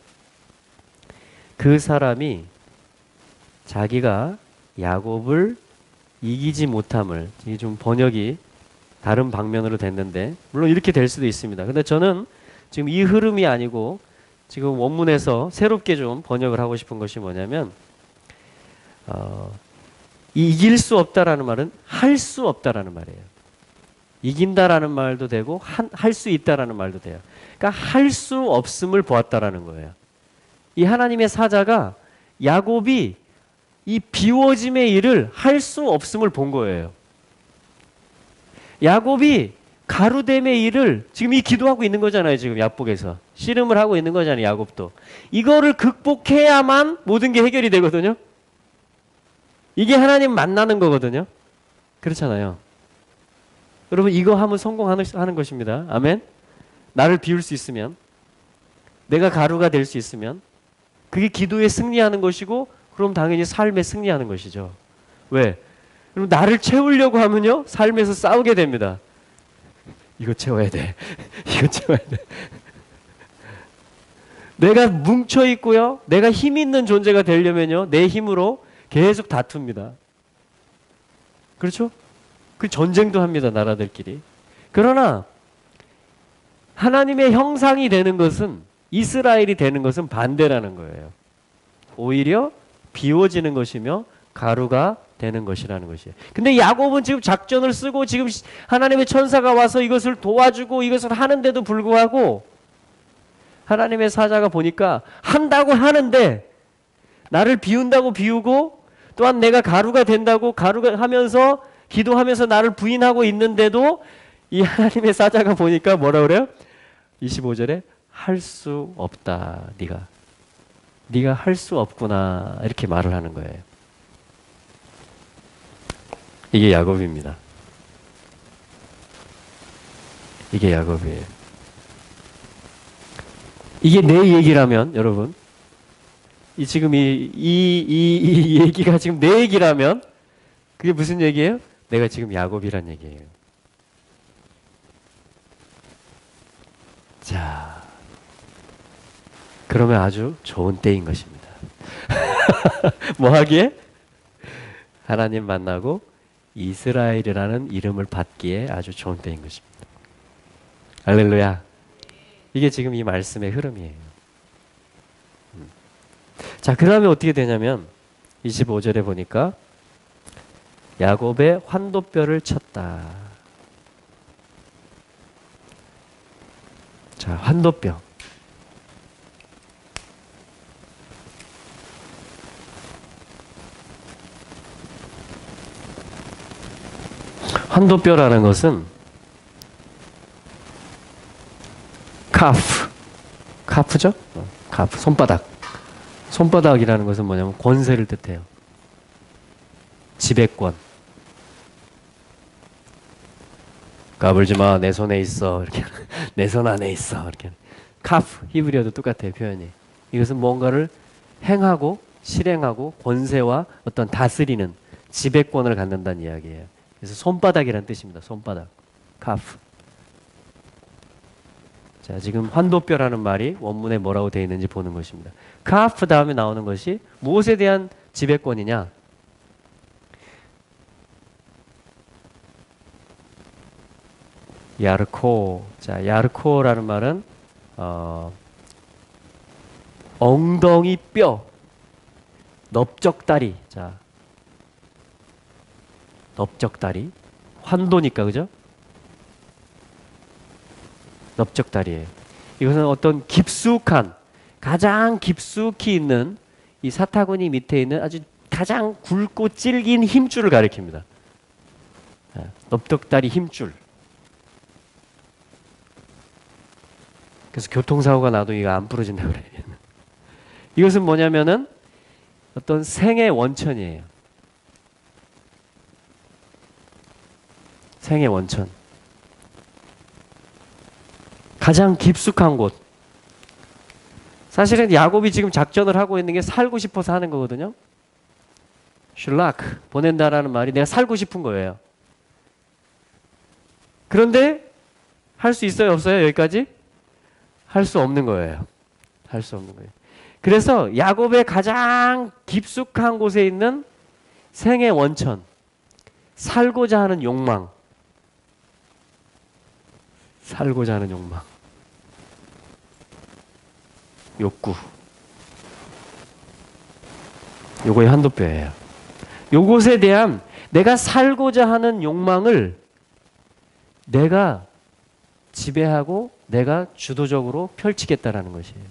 A: 그 사람이 자기가 야곱을 이기지 못함을, 이게 좀 번역이 다른 방면으로 됐는데 물론 이렇게 될 수도 있습니다. 근데 저는 지금 이 흐름이 아니고 지금 원문에서 새롭게 좀 번역을 하고 싶은 것이 뭐냐면 이길 수 없다라는 말은 할 수 없다라는 말이에요. 이긴다라는 말도 되고 할 수 있다라는 말도 돼요. 그러니까 할 수 없음을 보았다라는 거예요. 이 하나님의 사자가 야곱이 이 비워짐의 일을 할 수 없음을 본 거예요. 야곱이 가루됨의 일을 지금 이 기도하고 있는 거잖아요. 지금 야복에서 씨름을 하고 있는 거잖아요. 야곱도 이거를 극복해야만 모든 게 해결이 되거든요. 이게 하나님 만나는 거거든요. 그렇잖아요. 여러분 이거 하면 성공하는 것입니다. 아멘. 나를 비울 수 있으면 내가 가루가 될 수 있으면 그게 기도에 승리하는 것이고 그럼 당연히 삶에 승리하는 것이죠. 왜? 그럼 나를 채우려고 하면요 삶에서 싸우게 됩니다. 이거 채워야 돼. 이거 채워야 돼. 내가 뭉쳐 있고요. 내가 힘 있는 존재가 되려면요. 내 힘으로 계속 다툽니다. 그렇죠? 그 전쟁도 합니다. 나라들끼리. 그러나 하나님의 형상이 되는 것은 이스라엘이 되는 것은 반대라는 거예요. 오히려 비워지는 것이며 가루가 되는 것이라는 것이에요. 근데 야곱은 지금 작전을 쓰고 지금 하나님의 천사가 와서 이것을 도와주고 이것을 하는데도 불구하고 하나님의 사자가 보니까 한다고 하는데 나를 비운다고 비우고 또한 내가 가루가 된다고 가루가 하면서 기도하면서 나를 부인하고 있는데도 이 하나님의 사자가 보니까 뭐라 그래요? 25절에 할 수 없다. 네가 할 수 없구나 이렇게 말을 하는 거예요. 이게 야곱입니다. 이게 야곱이에요. 이게 내 얘기라면 여러분 지금 이 얘기가 지금 내 얘기라면 그게 무슨 얘기예요? 내가 지금 야곱이란 얘기예요. 자, 그러면 아주 좋은 때인 것입니다. 뭐 하기에? 하나님 만나고 이스라엘이라는 이름을 받기에 아주 좋은 때인 것입니다. 할렐루야. 이게 지금 이 말씀의 흐름이에요. 자, 그 다음에 어떻게 되냐면 25절에 보니까 야곱의 환도뼈를 쳤다. 자, 환도뼈. 환도뼈라는 것은 카프죠? 카프, 손바닥. 손바닥이라는 것은 뭐냐면 권세를 뜻해요. 지배권. 까불지 마, 내 손에 있어. 이렇게 내 손 안에 있어. 이렇게. 카프 히브리어도 똑같아요, 표현이. 이것은 뭔가를 행하고 실행하고 권세와 어떤 다스리는 지배권을 갖는다는 이야기예요. 그래서 손바닥이란 뜻입니다. 손바닥. 카프. 자, 지금 환도뼈라는 말이 원문에 뭐라고 되어 있는지 보는 것입니다. 카프 다음에 나오는 것이 무엇에 대한 지배권이냐? 야르코. 자, 야르코라는 말은 엉덩이 뼈, 넓적다리. 자, 넓적다리. 환도니까, 그죠? 넓적다리예요. 이것은 어떤 깊숙한, 가장 깊숙이 있는 이 사타구니 밑에 있는 아주 가장 굵고 질긴 힘줄을 가리킵니다. 넓적다리 힘줄. 그래서 교통사고가 나도 이거 안 부러진다고 그래요. 이것은 뭐냐면은 어떤 생의 원천이에요. 생의 원천. 가장 깊숙한 곳. 사실은 야곱이 지금 작전을 하고 있는 게 살고 싶어서 하는 거거든요. 슐라크, 보낸다라는 말이 내가 살고 싶은 거예요. 그런데 할 수 있어요, 없어요? 여기까지? 할 수 없는 거예요. 할 수 없는 거예요. 그래서 야곱의 가장 깊숙한 곳에 있는 생의 원천, 살고자 하는 욕망, 살고자 하는 욕망, 욕구, 요거의 한도뼈예요. 요것에 대한 내가 살고자 하는 욕망을 내가 지배하고 내가 주도적으로 펼치겠다라는 것이에요.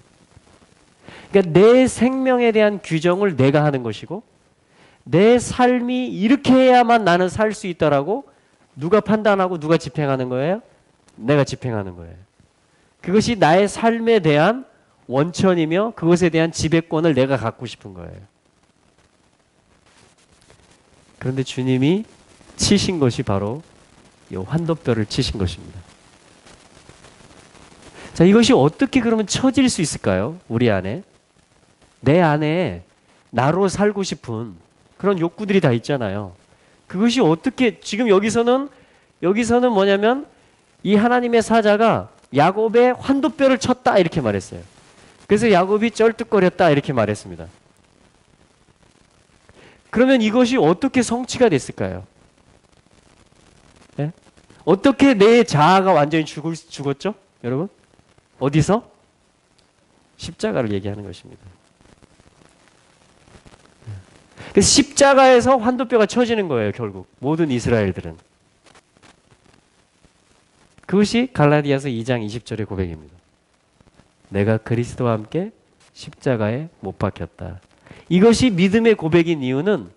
A: 그러니까 내 생명에 대한 규정을 내가 하는 것이고 내 삶이 이렇게 해야만 나는 살 수 있다라고 누가 판단하고 누가 집행하는 거예요? 내가 집행하는 거예요. 그것이 나의 삶에 대한 원천이며 그것에 대한 지배권을 내가 갖고 싶은 거예요. 그런데 주님이 치신 것이 바로 이 환도뼈를 치신 것입니다. 자, 이것이 어떻게 그러면 처질 수 있을까요? 우리 안에. 내 안에 나로 살고 싶은 그런 욕구들이 다 있잖아요. 그것이 어떻게, 지금 여기서는 뭐냐면 이 하나님의 사자가 야곱의 환도뼈를 쳤다 이렇게 말했어요. 그래서 야곱이 쩔뚝거렸다 이렇게 말했습니다. 그러면 이것이 어떻게 성취가 됐을까요? 네? 어떻게 내 자아가 완전히 죽었죠? 여러분? 어디서? 십자가를 얘기하는 것입니다. 그래서 십자가에서 환도뼈가 쳐지는 거예요, 결국. 모든 이스라엘들은. 그것이 갈라디아서 2장 20절의 고백입니다. 내가 그리스도와 함께 십자가에 못 박혔다. 이것이 믿음의 고백인 이유는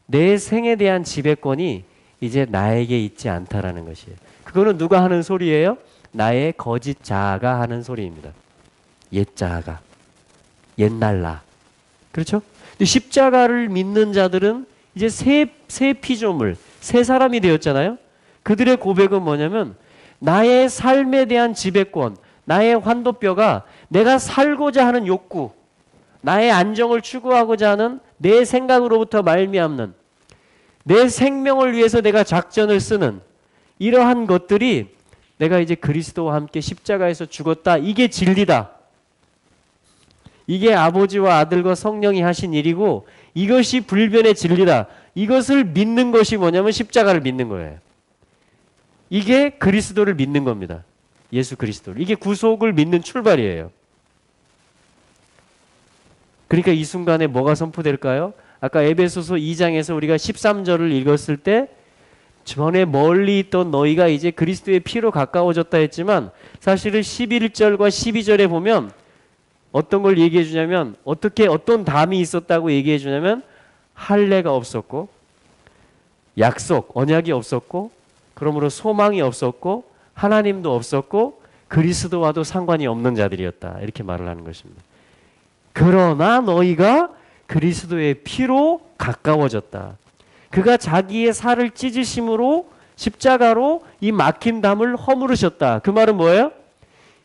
A: 내 생에 대한 지배권이 이제 나에게 있지 않다라는 것이에요. 그거는 누가 하는 소리예요? 나의 거짓 자아가 하는 소리입니다. 옛 자아가. 옛날 나. 그렇죠? 근데 십자가를 믿는 자들은 이제 새 피조물, 새 사람이 되었잖아요. 그들의 고백은 뭐냐면 나의 삶에 대한 지배권, 나의 환도뼈가 내가 살고자 하는 욕구, 나의 안정을 추구하고자 하는 내 생각으로부터 말미암는 내 생명을 위해서 내가 작전을 쓰는 이러한 것들이 내가 이제 그리스도와 함께 십자가에서 죽었다. 이게 진리다. 이게 아버지와 아들과 성령이 하신 일이고 이것이 불변의 진리다. 이것을 믿는 것이 뭐냐면 십자가를 믿는 거예요. 이게 그리스도를 믿는 겁니다. 예수 그리스도를. 이게 구속을 믿는 출발이에요. 그러니까 이 순간에 뭐가 선포될까요? 아까 에베소서 2장에서 우리가 13절을 읽었을 때 전에 멀리 있던 너희가 이제 그리스도의 피로 가까워졌다 했지만 사실은 11절과 12절에 보면 어떤 걸 얘기해 주냐면 어떤 담이 있었다고 얘기해 주냐면 할례가 없었고 약속, 언약이 없었고 그러므로 소망이 없었고 하나님도 없었고 그리스도와도 상관이 없는 자들이었다. 이렇게 말을 하는 것입니다. 그러나 너희가 그리스도의 피로 가까워졌다. 그가 자기의 살을 찢으심으로 십자가로 이 막힌 담을 허물으셨다. 그 말은 뭐예요?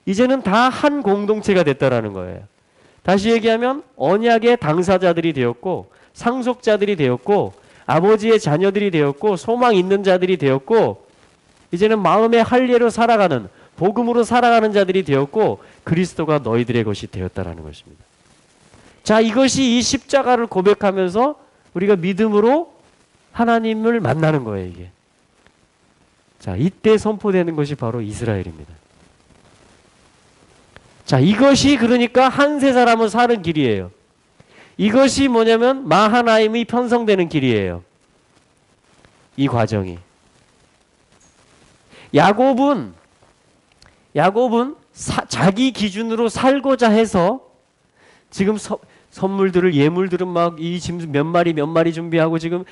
A: 이제는 다 한 공동체가 됐다라는 거예요. 다시 얘기하면 언약의 당사자들이 되었고 상속자들이 되었고 아버지의 자녀들이 되었고 소망 있는 자들이 되었고 이제는 마음의 할례로 살아가는 복음으로 살아가는 자들이 되었고 그리스도가 너희들의 것이 되었다라는 것입니다. 자, 이것이 이 십자가를 고백하면서 우리가 믿음으로 하나님을 만나는 거예요, 이게. 자, 이때 선포되는 것이 바로 이스라엘입니다. 자, 이것이 그러니까 한 세 사람은 사는 길이에요. 이것이 뭐냐면 마하나임이 편성되는 길이에요. 이 과정이. 야곱은 자기 기준으로 살고자 해서 지금 선물들을 예물들은 막 이 짐 몇 마리 준비하고 지금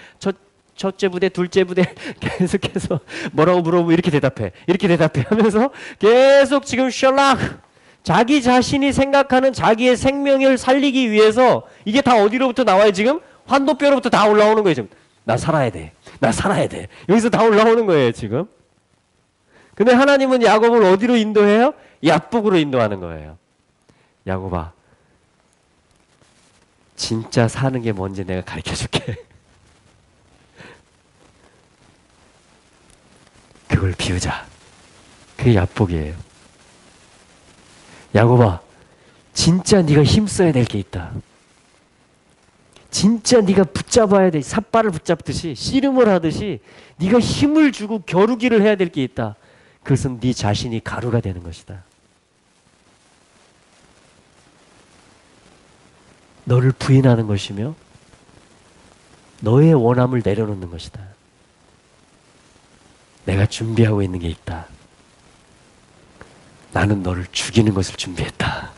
A: 첫째 부대 둘째 부대 계속해서 뭐라고 물어보면 이렇게 대답해 하면서 계속 지금 셜락 자기 자신이 생각하는 자기의 생명을 살리기 위해서 이게 다 어디로부터 나와요? 지금 환도뼈로부터 다 올라오는 거예요. 지금 나 살아야 돼 여기서 다 올라오는 거예요 지금. 근데 하나님은 야곱을 어디로 인도해요? 야복으로 인도하는 거예요. 야곱아, 진짜 사는 게 뭔지 내가 가르쳐 줄게. 그걸 비우자. 그게 야복이에요. 야곱아, 진짜 네가 힘써야 될 게 있다. 진짜 네가 붙잡아야 돼. 삿발을 붙잡듯이 씨름을 하듯이 네가 힘을 주고 겨루기를 해야 될 게 있다. 그것은 네 자신이 가루가 되는 것이다. 너를 부인하는 것이며 너의 원함을 내려놓는 것이다. 내가 준비하고 있는 게 있다. 나는 너를 죽이는 것을 준비했다.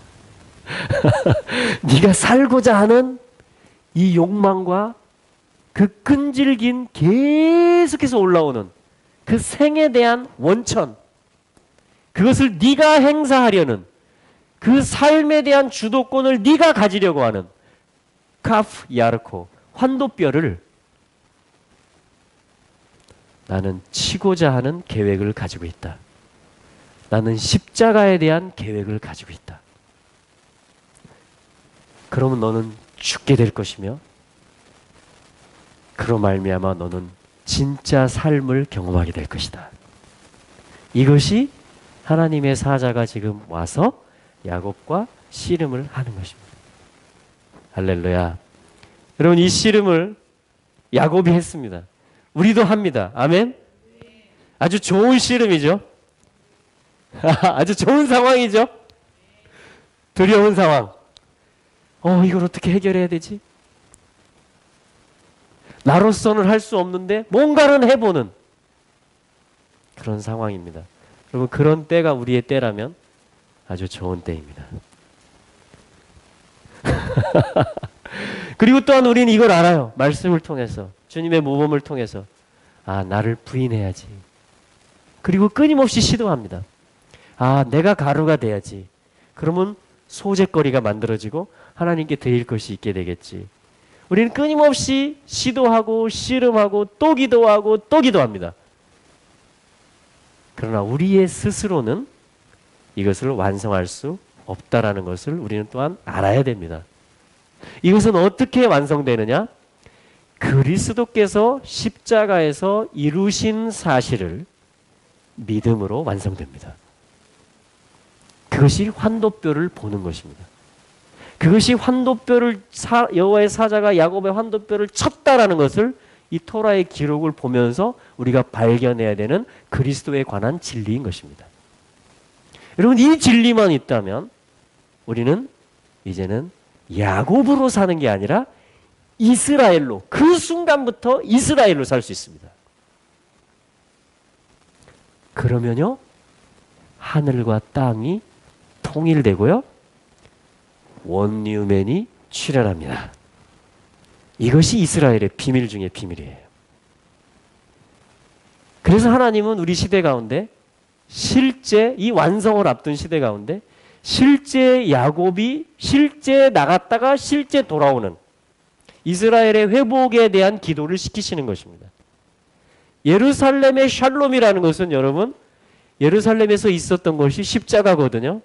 A: 네가 살고자 하는 이 욕망과 그 끈질긴 계속해서 올라오는 그 생에 대한 원천, 그것을 네가 행사하려는 그 삶에 대한 주도권을 네가 가지려고 하는 카프 야르코 환도뼈를 나는 치고자 하는 계획을 가지고 있다. 나는 십자가에 대한 계획을 가지고 있다. 그러면 너는 죽게 될 것이며 그로 말미암아 너는 진짜 삶을 경험하게 될 것이다. 이것이 하나님의 사자가 지금 와서 야곱과 씨름을 하는 것입니다. 할렐루야. 여러분, 이 씨름을 야곱이 했습니다. 우리도 합니다. 아멘. 아주 좋은 씨름이죠. 아주 좋은 상황이죠. 두려운 상황. 이걸 어떻게 해결해야 되지? 나로서는 할 수 없는데 뭔가는 해보는 그런 상황입니다. 여러분, 그런 때가 우리의 때라면 아주 좋은 때입니다. 그리고 또한 우리는 이걸 알아요. 말씀을 통해서, 주님의 모범을 통해서. 나를 부인해야지. 그리고 끊임없이 시도합니다. 내가 가루가 돼야지. 그러면 소재거리가 만들어지고 하나님께 드릴 것이 있게 되겠지. 우리는 끊임없이 시도하고 씨름하고 또 기도하고 또 기도합니다. 그러나 우리의 스스로는 이것을 완성할 수 없다라는 것을 우리는 또한 알아야 됩니다. 이것은 어떻게 완성되느냐? 그리스도께서 십자가에서 이루신 사실을 믿음으로 완성됩니다. 그것이 환도뼈를 보는 것입니다. 그것이 환도뼈를 여호와의 사자가 야곱의 환도뼈를 쳤다라는 것을 이 토라의 기록을 보면서 우리가 발견해야 되는 그리스도에 관한 진리인 것입니다. 여러분, 이 진리만 있다면 우리는 이제는 야곱으로 사는 게 아니라 이스라엘로, 그 순간부터 이스라엘로 살 수 있습니다. 그러면요, 하늘과 땅이 통일되고요, 원뉴맨이 출현합니다. 이것이 이스라엘의 비밀 중의 비밀이에요. 그래서 하나님은 우리 시대 가운데 실제 이 완성을 앞둔 시대 가운데 실제 야곱이 실제 나갔다가 실제 돌아오는 이스라엘의 회복에 대한 기도를 시키시는 것입니다. 예루살렘의 샬롬이라는 것은 여러분, 예루살렘에서 있었던 것이 십자가거든요.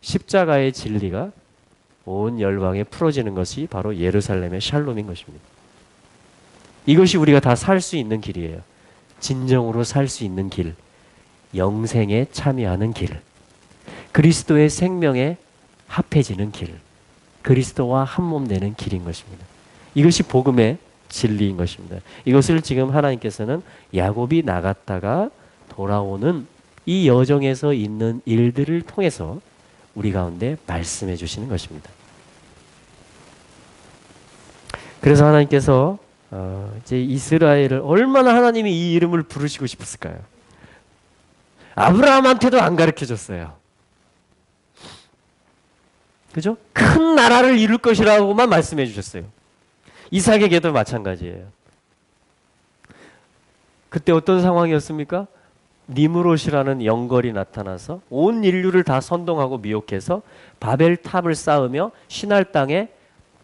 A: 십자가의 진리가 온 열방에 풀어지는 것이 바로 예루살렘의 샬롬인 것입니다. 이것이 우리가 다 살 수 있는 길이에요. 진정으로 살 수 있는 길, 영생에 참여하는 길, 그리스도의 생명에 합해지는 길, 그리스도와 한몸 되는 길인 것입니다. 이것이 복음의 진리인 것입니다. 이것을 지금 하나님께서는 야곱이 나갔다가 돌아오는 이 여정에서 있는 일들을 통해서 우리 가운데 말씀해 주시는 것입니다. 그래서 하나님께서 이제 이스라엘을 얼마나 하나님이 이 이름을 부르시고 싶었을까요? 아브라함한테도 안 가르쳐 줬어요. 그죠? 큰 나라를 이룰 것이라고만 말씀해 주셨어요. 이삭에게도 마찬가지예요. 그때 어떤 상황이었습니까? 니므롯이라는 영걸이 나타나서 온 인류를 다 선동하고 미혹해서 바벨 탑을 쌓으며 신할 땅에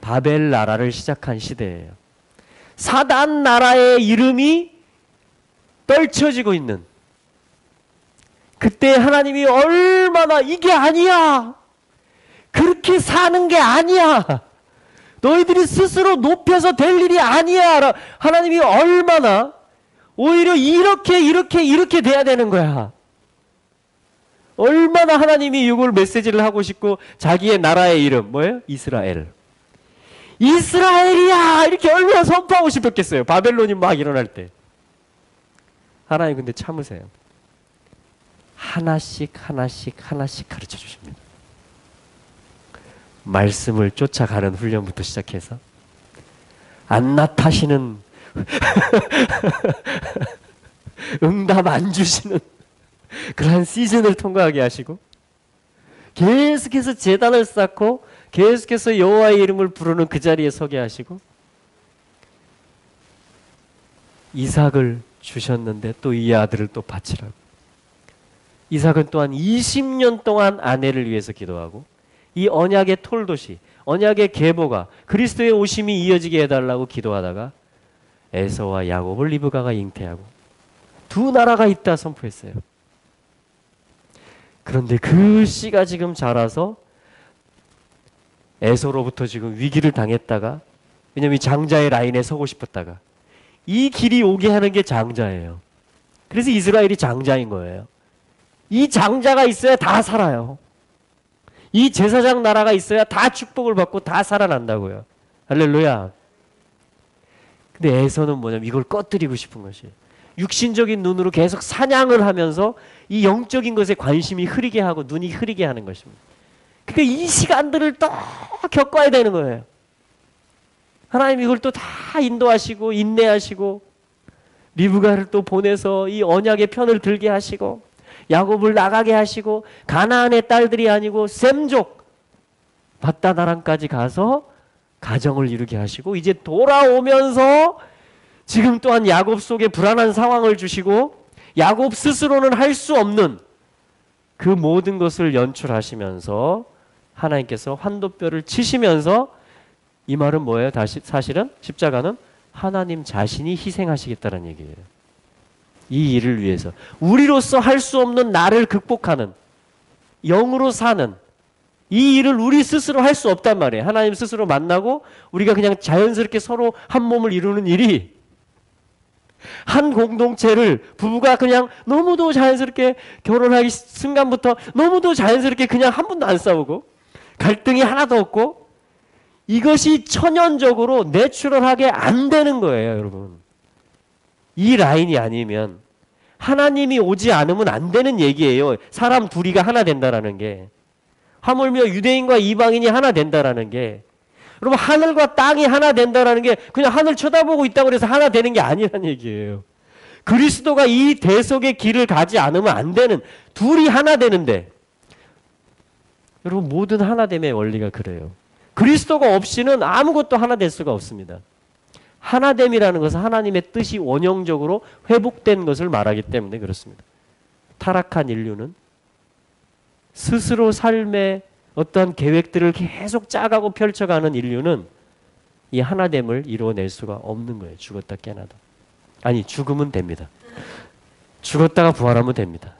A: 바벨 나라를 시작한 시대예요. 사단 나라의 이름이 떨쳐지고 있는 그때 하나님이 얼마나 이게 아니야, 그렇게 사는 게 아니야, 너희들이 스스로 높여서 될 일이 아니야, 하나님이 얼마나 오히려 이렇게 돼야 되는 거야. 얼마나 하나님이 이걸 메시지를 하고 싶고 자기의 나라의 이름 뭐예요? 이스라엘. 이스라엘이야 이렇게 얼마나 선포하고 싶었겠어요. 바벨론이 막 일어날 때. 하나님 근데 참으세요. 하나씩 가르쳐 주십니다. 말씀을 쫓아가는 훈련부터 시작해서 안나 타시는 응답 안 주시는 그러한 시즌을 통과하게 하시고 계속해서 제단을 쌓고 계속해서 여호와의 이름을 부르는 그 자리에 서게 하시고 이삭을 주셨는데 또 이 아들을 또 바치라고. 이삭은 또한 20년 동안 아내를 위해서 기도하고 이 언약의 톨도시, 언약의 계보가 그리스도의 오심이 이어지게 해달라고 기도하다가 에서와 야곱을 리브가가 잉태하고 두 나라가 있다 선포했어요. 그런데 그 씨가 지금 자라서 에서로부터 지금 위기를 당했다가, 왜냐하면 이 장자의 라인에 서고 싶었다가 이 길이 오게 하는 게 장자예요. 그래서 이스라엘이 장자인 거예요. 이 장자가 있어야 다 살아요. 이 제사장 나라가 있어야 다 축복을 받고 다 살아난다고요. 할렐루야. 근데 에서는 뭐냐면 이걸 꺼뜨리고 싶은 것이에요. 육신적인 눈으로 계속 사냥을 하면서 이 영적인 것에 관심이 흐리게 하고 눈이 흐리게 하는 것입니다. 그러니까 이 시간들을 또 겪어야 되는 거예요. 하나님 이걸 또 다 인도하시고 인내하시고 리브가를 또 보내서 이 언약의 편을 들게 하시고 야곱을 나가게 하시고 가나안의 딸들이 아니고 셈족 밧다나람까지 가서 가정을 이루게 하시고 이제 돌아오면서 지금 또한 야곱 속에 불안한 상황을 주시고 야곱 스스로는 할 수 없는 그 모든 것을 연출하시면서 하나님께서 환도뼈를 치시면서 이 말은 뭐예요? 사실은 십자가는 하나님 자신이 희생하시겠다는 얘기예요. 이 일을 위해서 우리로서 할 수 없는 나를 극복하는 영으로 사는 이 일을 우리 스스로 할 수 없단 말이에요. 하나님 스스로 만나고 우리가 그냥 자연스럽게 서로 한 몸을 이루는 일이 한 공동체를 부부가 그냥 너무도 자연스럽게 결혼하기 순간부터 너무도 자연스럽게 그냥 한 번도 안 싸우고 갈등이 하나도 없고 이것이 천연적으로 내추럴하게 안 되는 거예요, 여러분. 이 라인이 아니면 하나님이 오지 않으면 안 되는 얘기예요. 사람 둘이가 하나 된다라는 게. 하물며 유대인과 이방인이 하나 된다라는 게. 여러분 하늘과 땅이 하나 된다라는 게 그냥 하늘 쳐다보고 있다고 해서 하나 되는 게 아니란 얘기예요. 그리스도가 이 대속의 길을 가지 않으면 안 되는, 둘이 하나 되는데 여러분 모든 하나됨의 원리가 그래요. 그리스도가 없이는 아무것도 하나 될 수가 없습니다. 하나됨이라는 것은 하나님의 뜻이 원형적으로 회복된 것을 말하기 때문에 그렇습니다. 타락한 인류는 스스로 삶의 어떠한 계획들을 계속 짜가고 펼쳐가는 인류는 이 하나됨을 이루어낼 수가 없는 거예요. 죽었다 깨나도. 아니, 죽으면 됩니다. 죽었다가 부활하면 됩니다.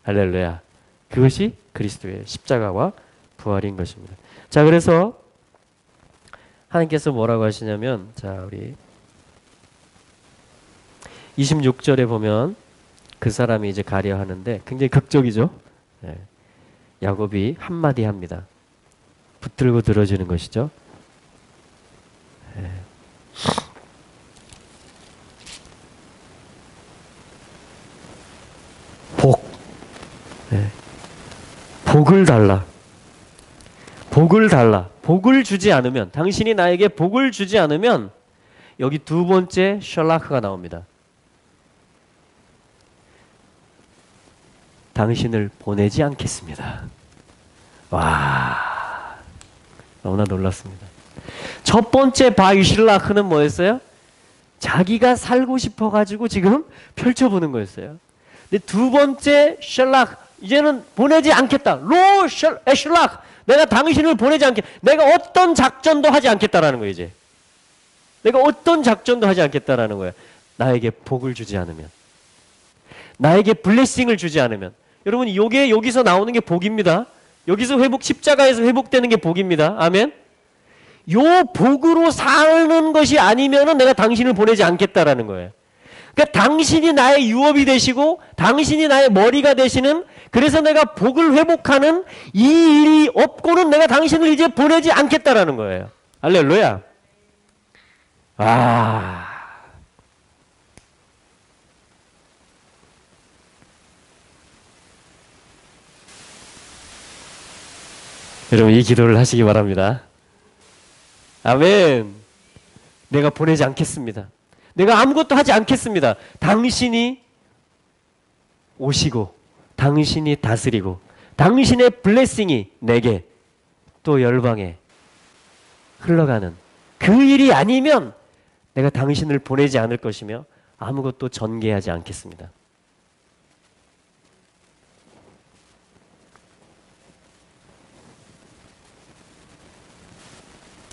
A: 할렐루야. 그것이 그리스도의 십자가와 부활인 것입니다. 자, 그래서 하나님께서 뭐라고 하시냐면, 자, 우리 26절에 보면 그 사람이 이제 가려 하는데 굉장히 극적이죠. 네. 야곱이 한마디 합니다. 붙들고 들어주는 것이죠. 네. 복. 네. 복을 달라. 복을 달라. 복을 주지 않으면, 당신이 나에게 복을 주지 않으면, 여기 두 번째 셜라크가 나옵니다. 당신을 보내지 않겠습니다. 와, 너무나 놀랐습니다. 첫 번째 바이실라크는 뭐였어요? 자기가 살고 싶어가지고 지금 펼쳐보는 거였어요. 근데 두 번째 셜라크, 이제는 보내지 않겠다. 로 셜라크, 내가 당신을 보내지 않겠다. 내가 어떤 작전도 하지 않겠다라는 거예요. 이제 내가 어떤 작전도 하지 않겠다라는 거예요. 나에게 복을 주지 않으면, 나에게 블레싱을 주지 않으면. 여러분, 요게 여기서 나오는 게 복입니다. 여기서 회복, 십자가에서 회복되는 게 복입니다. 아멘. 요 복으로 사는 것이 아니면은 내가 당신을 보내지 않겠다라는 거예요. 그러니까 당신이 나의 유업이 되시고 당신이 나의 머리가 되시는, 그래서 내가 복을 회복하는 이 일이 없고는 내가 당신을 이제 보내지 않겠다라는 거예요. 할렐루야. 아. 여러분, 이 기도를 하시기 바랍니다. 아멘. 내가 보내지 않겠습니다. 내가 아무것도 하지 않겠습니다. 당신이 오시고 당신이 다스리고 당신의 블레싱이 내게 또 열방에 흘러가는 그 일이 아니면 내가 당신을 보내지 않을 것이며 아무것도 전개하지 않겠습니다.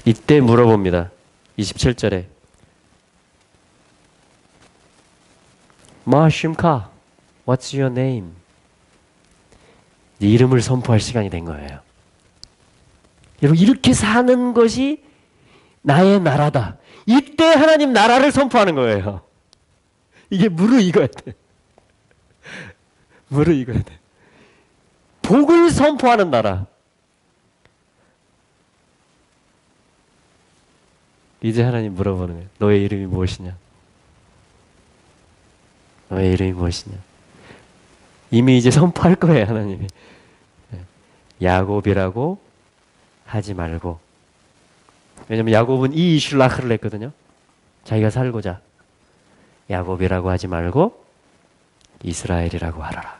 A: 이때 물어봅니다. 27절에 마심카, what's your name? 네 이름을 선포할 시간이 된 거예요. 여러분, 이렇게 사는 것이 나의 나라다. 이때 하나님 나라를 선포하는 거예요. 이게 무르익어야 돼. 무르익어야 돼. 복을 선포하는 나라. 이제 하나님 물어보는 거예요. 너의 이름이 무엇이냐? 너의 이름이 무엇이냐? 이미 이제 선포할 거예요, 하나님이. 야곱이라고 하지 말고. 왜냐면 야곱은 이 이슐라크를 했거든요. 자기가 살고자. 야곱이라고 하지 말고 이스라엘이라고 하라.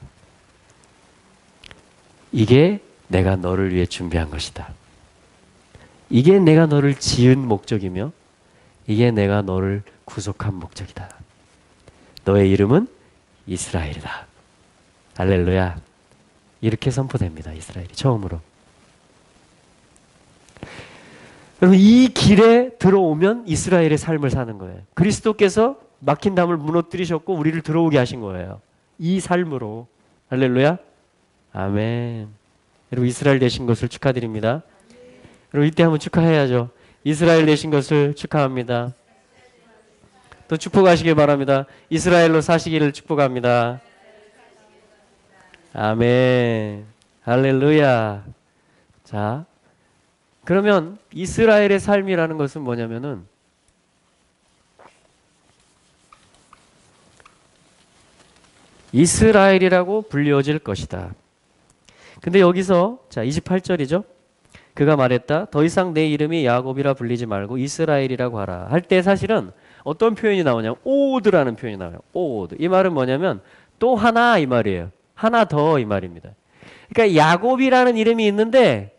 A: 이게 내가 너를 위해 준비한 것이다. 이게 내가 너를 지은 목적이며 이게 내가 너를 구속한 목적이다. 너의 이름은 이스라엘이다. 할렐루야. 이렇게 선포됩니다. 이스라엘이 처음으로. 여러분, 이 길에 들어오면 이스라엘의 삶을 사는 거예요. 그리스도께서 막힌 담을 무너뜨리셨고 우리를 들어오게 하신 거예요. 이 삶으로. 할렐루야. 아멘. 여러분, 이스라엘 되신 것을 축하드립니다. 여러분, 이때 한번 축하해야죠. 이스라엘 되신 것을 축하합니다. 또 축복하시길 바랍니다. 이스라엘로 사시기를 축복합니다. 아멘. 할렐루야. 자, 그러면 이스라엘의 삶이라는 것은 뭐냐면은 이스라엘이라고 불려질 것이다. 근데 여기서 자 28절이죠. 그가 말했다. 더 이상 내 이름이 야곱이라 불리지 말고 이스라엘이라고 하라. 할 때 사실은 어떤 표현이 나오냐면 오드라는 표현이 나와요. 오드. 이 말은 뭐냐면 또 하나 이 말이에요. 하나 더 이 말입니다. 그러니까 야곱이라는 이름이 있는데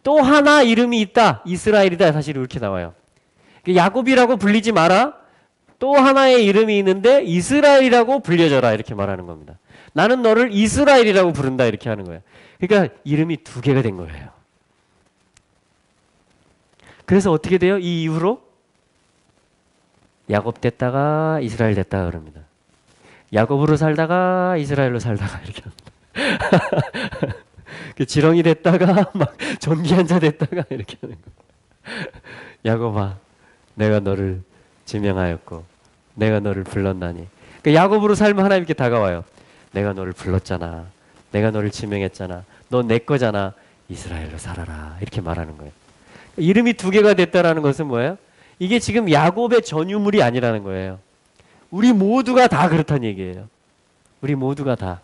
A: 또 하나 이름이 있다. 이스라엘이다. 사실 이렇게 나와요. 야곱이라고 불리지 마라. 또 하나의 이름이 있는데 이스라엘이라고 불려져라. 이렇게 말하는 겁니다. 나는 너를 이스라엘이라고 부른다. 이렇게 하는 거예요. 그러니까 이름이 두 개가 된 거예요. 그래서 어떻게 돼요? 이 이후로 야곱 됐다가 이스라엘 됐다가 그럽니다. 야곱으로 살다가 이스라엘로 살다가 이렇게 합니다. 그 지렁이 됐다가 막 존귀한 자 됐다가 이렇게 하는 거예요. 야곱아, 내가 너를 지명하였고 내가 너를 불렀나니. 그 야곱으로 살면 하나님께 다가와요. 내가 너를 불렀잖아. 내가 너를 지명했잖아. 너 내 거잖아. 이스라엘로 살아라. 이렇게 말하는 거예요. 이름이 두 개가 됐다라는 것은 뭐예요? 이게 지금 야곱의 전유물이 아니라는 거예요. 우리 모두가 다 그렇다는 얘기예요. 우리 모두가 다.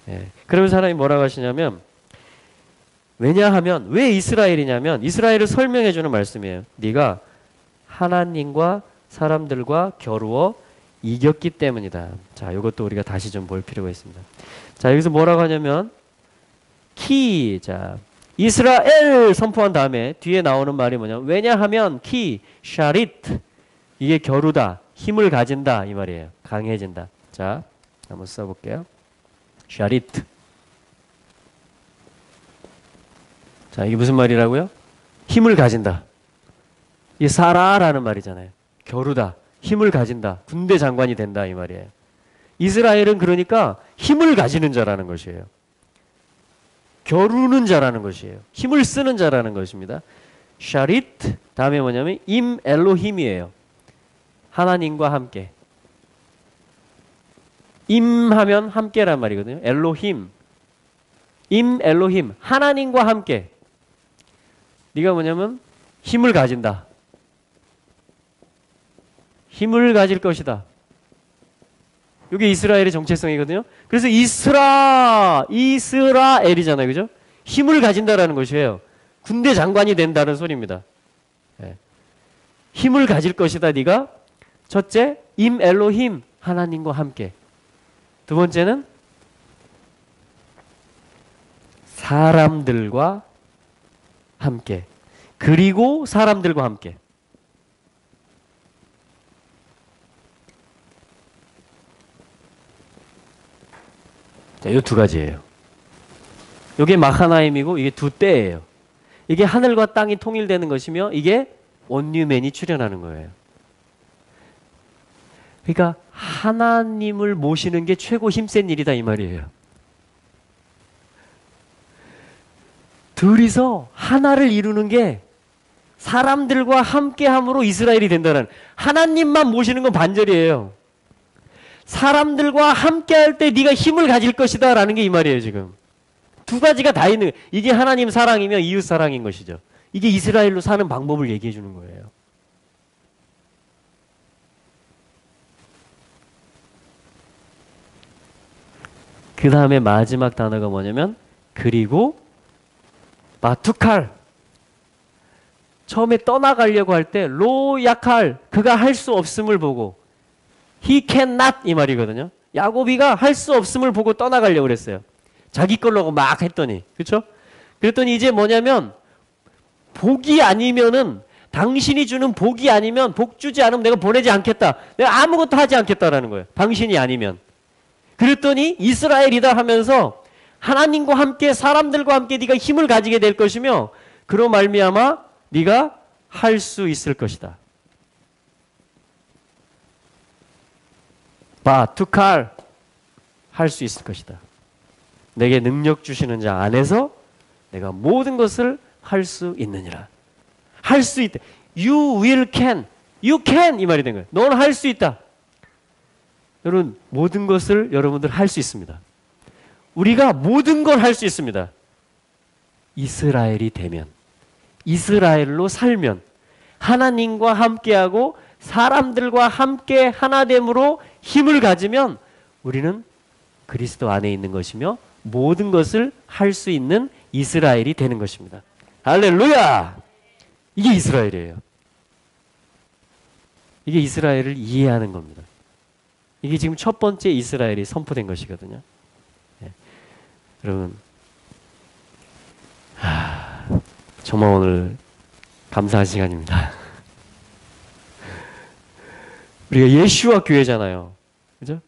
A: 예. 그러면서 하나님 뭐라고 하시냐면, 왜냐하면, 왜 이스라엘이냐면 이스라엘을 설명해 주는 말씀이에요. 네가 하나님과 사람들과 겨루어 이겼기 때문이다. 자, 이것도 우리가 다시 좀 볼 필요가 있습니다. 자, 여기서 뭐라고 하냐면 자, 이스라엘 선포한 다음에 뒤에 나오는 말이 뭐냐? 왜냐하면 샤리트, 이게 겨루다, 힘을 가진다 이 말이에요. 강해진다. 자, 한번 써볼게요. 샤리트. 자, 이게 무슨 말이라고요? 힘을 가진다. 이게 사라라는 말이잖아요. 겨루다, 힘을 가진다, 군대 장관이 된다 이 말이에요. 이스라엘은 그러니까 힘을 가지는 자라는 것이에요. 겨루는 자라는 것이에요. 힘을 쓰는 자라는 것입니다. 샤리트 다음에 뭐냐면 임 엘로힘이에요. 하나님과 함께. 임 하면 함께란 말이거든요. 엘로힘. 임 엘로힘. 하나님과 함께. 네가 뭐냐면 힘을 가진다. 힘을 가질 것이다. 이게 이스라엘의 정체성이거든요. 그래서 이스라엘이잖아요. 그죠? 힘을 가진다라는 것이에요. 군대 장관이 된다는 소리입니다. 네. 힘을 가질 것이다. 네가 첫째, 임 엘로힘, 하나님과 함께. 두 번째는 사람들과 함께. 그리고 사람들과 함께. 자, 이 두 가지예요. 이게 마하나임이고 이게 두 때예요. 이게 하늘과 땅이 통일되는 것이며 이게 온유맨이 출현하는 거예요. 그러니까 하나님을 모시는 게 최고 힘센 일이다 이 말이에요. 둘이서 하나를 이루는 게 사람들과 함께함으로 이스라엘이 된다는, 하나님만 모시는 건 반절이에요. 사람들과 함께할 때 네가 힘을 가질 것이다 라는 게 이 말이에요. 지금 두 가지가 다 있는, 이게 하나님 사랑이며 이웃 사랑인 것이죠. 이게 이스라엘로 사는 방법을 얘기해 주는 거예요. 그 다음에 마지막 단어가 뭐냐면 그리고 마투칼. 처음에 떠나가려고 할 때 로야칼, 그가 할 수 없음을 보고, he cannot 이 말이거든요. 야곱이가 할 수 없음을 보고 떠나가려고 그랬어요. 자기 걸로 막 했더니, 그렇죠? 그랬더니 이제 뭐냐면 복이 아니면은, 당신이 주는 복이 아니면, 복 주지 않으면 내가 보내지 않겠다. 내가 아무것도 하지 않겠다라는 거예요. 당신이 아니면. 그랬더니 이스라엘이다 하면서 하나님과 함께 사람들과 함께 네가 힘을 가지게 될 것이며 그로 말미암아 네가 할 수 있을 것이다. 바투칼, 할 수 있을 것이다. 내게 능력 주시는 자 안에서 내가 모든 것을 할 수 있느니라. 할 수 있다. You will can. You can 이 말이 된 거예요. 너는 할 수 있다. 여러분, 모든 것을 여러분들 할 수 있습니다. 우리가 모든 걸 할 수 있습니다. 이스라엘이 되면, 이스라엘로 살면, 하나님과 함께하고 사람들과 함께 하나됨으로 힘을 가지면 우리는 그리스도 안에 있는 것이며 모든 것을 할 수 있는 이스라엘이 되는 것입니다. 할렐루야! 이게 이스라엘이에요. 이게 이스라엘을 이해하는 겁니다. 이게 지금 첫 번째 이스라엘이 선포된 것이거든요. 네. 여러분, 정말 오늘 감사한 시간입니다. 우리가 예슈아 교회잖아요. 그죠?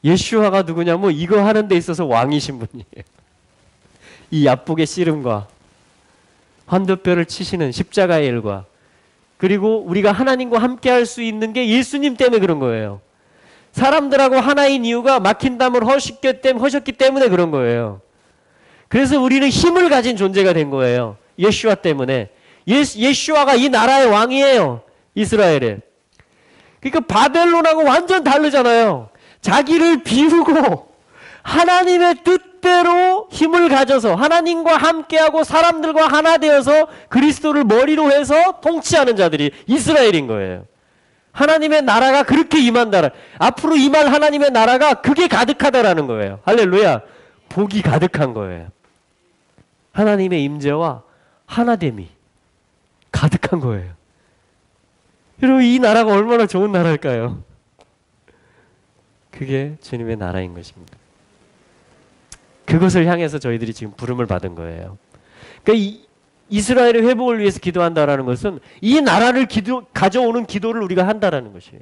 A: 예슈아가 누구냐면 이거 하는 데 있어서 왕이신 분이에요. 이 야복의 씨름과 환도뼈를 치시는 십자가의 일과 그리고 우리가 하나님과 함께 할 수 있는 게 예수님 때문에 그런 거예요. 사람들하고 하나인 이유가 막힌 담을 허셨기 때문에 그런 거예요. 그래서 우리는 힘을 가진 존재가 된 거예요. 예슈아 때문에. 예슈아가 이 나라의 왕이에요. 이스라엘에. 그러니까 바벨론하고 완전 다르잖아요. 자기를 비우고 하나님의 뜻대로 힘을 가져서 하나님과 함께하고 사람들과 하나 되어서 그리스도를 머리로 해서 통치하는 자들이 이스라엘인 거예요. 하나님의 나라가 그렇게 임한다. 앞으로 임할 하나님의 나라가 그게 가득하다라는 거예요. 할렐루야. 복이 가득한 거예요. 하나님의 임재와 하나됨이 가득한 거예요. 여러분, 이 나라가 얼마나 좋은 나라일까요? 그게 주님의 나라인 것입니다. 그것을 향해서 저희들이 지금 부름을 받은 거예요. 그러니까 이스라엘의 회복을 위해서 기도한다라는 것은 이 나라를 가져오는 기도를 우리가 한다라는 것이에요.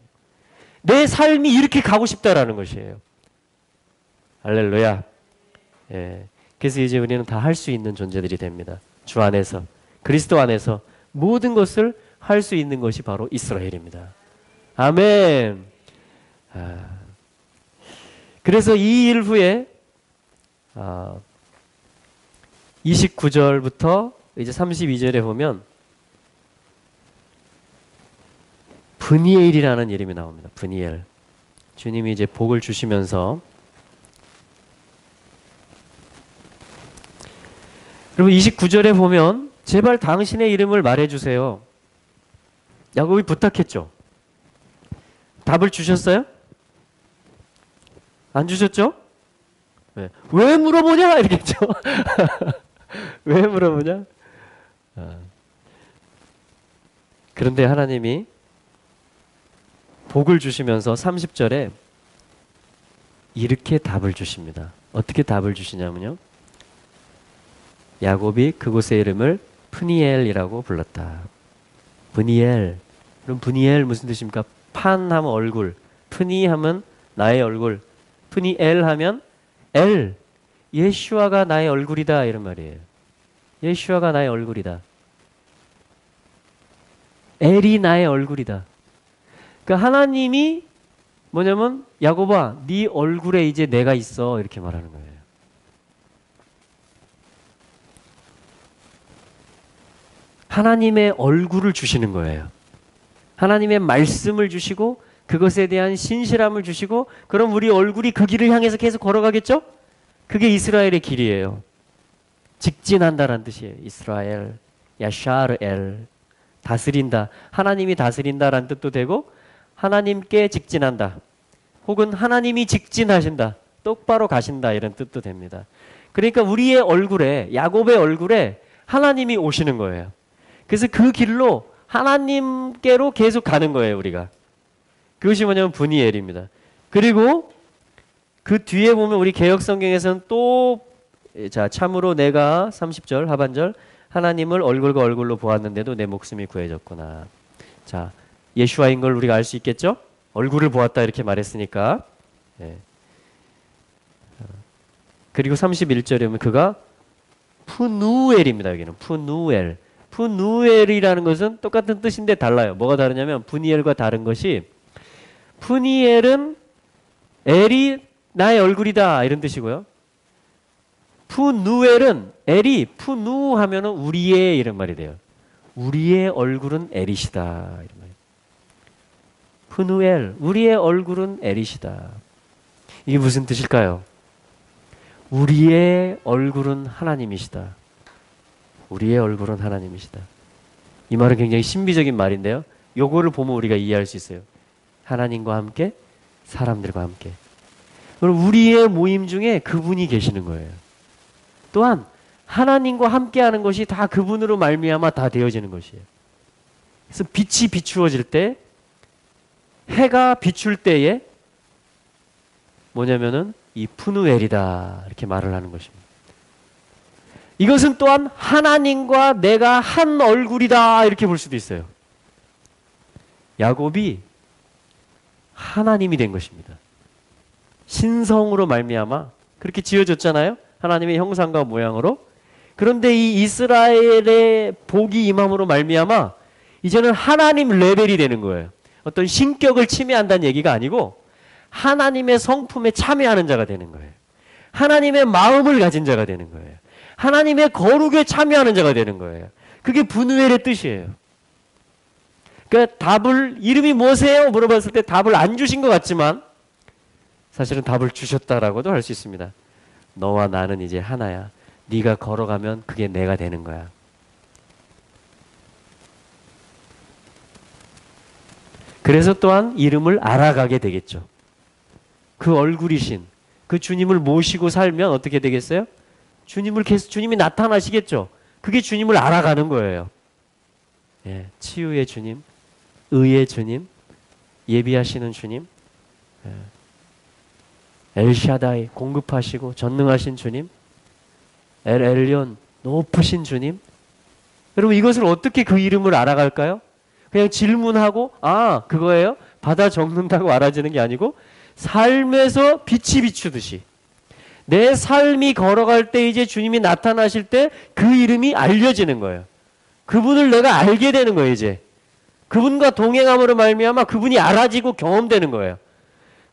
A: 내 삶이 이렇게 가고 싶다라는 것이에요. 할렐루야. 예. 그래서 이제 우리는 다 할 수 있는 존재들이 됩니다. 주 안에서, 그리스도 안에서 모든 것을 할 수 있는 것이 바로 이스라엘입니다. 아멘. 그래서 이 일 후에 29절부터 이제 32절에 보면 브니엘이라는 이름이 나옵니다. 브니엘. 주님이 이제 복을 주시면서 여러분 29절에 보면 제발 당신의 이름을 말해주세요. 야곱이 부탁했죠. 답을 주셨어요? 안 주셨죠? 네. 왜 물어보냐? 이렇겠죠. 왜 물어보냐? 그런데 하나님이 복을 주시면서 30절에 이렇게 답을 주십니다. 어떻게 답을 주시냐면요. 야곱이 그곳의 이름을 프니엘이라고 불렀다. 브니엘. 그럼 브니엘 무슨 뜻입니까? 판 하면 얼굴, 프니 하면 나의 얼굴, 프니엘 하면 엘. 예슈아가 나의 얼굴이다 이런 말이에요. 예슈아가 나의 얼굴이다. 엘이 나의 얼굴이다. 그러니까 하나님이 뭐냐면 야곱아, 네 얼굴에 이제 내가 있어 이렇게 말하는 거예요. 하나님의 얼굴을 주시는 거예요. 하나님의 말씀을 주시고 그것에 대한 신실함을 주시고 그럼 우리 얼굴이 그 길을 향해서 계속 걸어가겠죠? 그게 이스라엘의 길이에요. 직진한다라는 뜻이에요. 이스라엘, 야샤르엘, 다스린다. 하나님이 다스린다라는 뜻도 되고 하나님께 직진한다. 혹은 하나님이 직진하신다. 똑바로 가신다 이런 뜻도 됩니다. 그러니까 우리의 얼굴에, 야곱의 얼굴에 하나님이 오시는 거예요. 그래서 그 길로 하나님께로 계속 가는 거예요, 우리가. 그것이 뭐냐면 브니엘입니다. 그리고 그 뒤에 보면 우리 개역성경에서는 또 참으로 내가 30절 하반절 하나님을 얼굴과 얼굴로 보았는데도 내 목숨이 구해졌구나. 자, 예슈아인 걸 우리가 알 수 있겠죠? 얼굴을 보았다 이렇게 말했으니까. 네. 그리고 31절에 보면 그가 푸누엘입니다. 여기는 푸누엘. 푸누엘이라는 것은 똑같은 뜻인데 달라요. 뭐가 다르냐면 브니엘과 다른 것이 푸니엘은 엘이 나의 얼굴이다 이런 뜻이고요. 푸누엘은 엘이 푸누 하면은 우리의 이런 말이 돼요. 우리의 얼굴은 엘이시다 이런 말이에요. 푸누엘, 우리의 얼굴은 엘이시다. 이게 무슨 뜻일까요? 우리의 얼굴은 하나님이시다. 우리의 얼굴은 하나님이시다. 이 말은 굉장히 신비적인 말인데요. 요거를 보면 우리가 이해할 수 있어요. 하나님과 함께, 사람들과 함께. 그럼 우리의 모임 중에 그분이 계시는 거예요. 또한 하나님과 함께하는 것이 다 그분으로 말미암아 다 되어지는 것이에요. 그래서 빛이 비추어질 때, 해가 비출 때에 뭐냐면은 이 푸누엘이다 이렇게 말을 하는 것입니다. 이것은 또한 하나님과 내가 한 얼굴이다 이렇게 볼 수도 있어요. 야곱이 하나님이 된 것입니다. 신성으로 말미암아 그렇게 지어졌잖아요. 하나님의 형상과 모양으로. 그런데 이 이스라엘의 복이 임함으로 말미암아 이제는 하나님 레벨이 되는 거예요. 어떤 신격을 침해한다는 얘기가 아니고 하나님의 성품에 참여하는 자가 되는 거예요. 하나님의 마음을 가진 자가 되는 거예요. 하나님의 거룩에 참여하는 자가 되는 거예요. 그게 분우엘의 뜻이에요. 그러니까 답을 이름이 뭐세요? 물어봤을 때 답을 안 주신 것 같지만 사실은 답을 주셨다라고도 할 수 있습니다. 너와 나는 이제 하나야. 네가 걸어가면 그게 내가 되는 거야. 그래서 또한 이름을 알아가게 되겠죠. 그 얼굴이신 그 주님을 모시고 살면 어떻게 되겠어요? 주님이 나타나시겠죠. 그게 주님을 알아가는 거예요. 예, 치유의 주님, 의의 주님, 예비하시는 주님, 엘샤다이 공급하시고 전능하신 주님, 엘yon 높으신 주님. 여러분 이것을 어떻게 그 이름을 알아갈까요? 그냥 질문하고 아 그거예요? 받아 적는다고 알아지는 게 아니고 삶에서 빛이 비추듯이 내 삶이 걸어갈 때 이제 주님이 나타나실 때 그 이름이 알려지는 거예요. 그분을 내가 알게 되는 거예요. 이제 그분과 동행함으로 말미암아 그분이 알아지고 경험되는 거예요.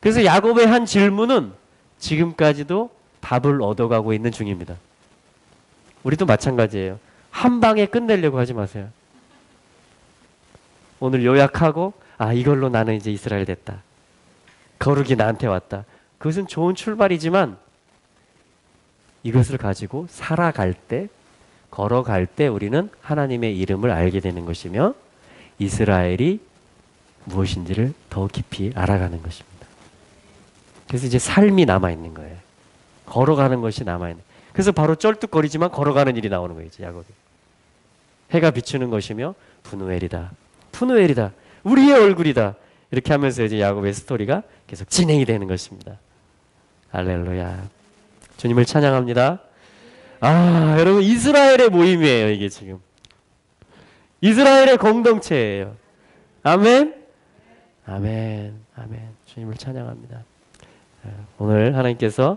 A: 그래서 야곱의 한 질문은 지금까지도 답을 얻어가고 있는 중입니다. 우리도 마찬가지예요. 한 방에 끝내려고 하지 마세요. 오늘 요약하고 아 이걸로 나는 이제 이스라엘 됐다. 거룩이 나한테 왔다. 그것은 좋은 출발이지만 이것을 가지고 살아갈 때 걸어갈 때 우리는 하나님의 이름을 알게 되는 것이며 이스라엘이 무엇인지를 더 깊이 알아가는 것입니다. 그래서 이제 삶이 남아있는 거예요. 걸어가는 것이 남아있는. 그래서 바로 쩔뚝거리지만 걸어가는 일이 나오는 거예요. 야곱이. 해가 비추는 것이며 푸누엘이다. 푸누엘이다. 우리의 얼굴이다. 이렇게 하면서 이제 야곱의 스토리가 계속 진행이 되는 것입니다. 할렐루야. 주님을 찬양합니다. 아, 여러분 이스라엘의 모임이에요. 이게 지금. 이스라엘의 공동체예요. 아멘. 아멘. 아멘. 주님을 찬양합니다. 오늘 하나님께서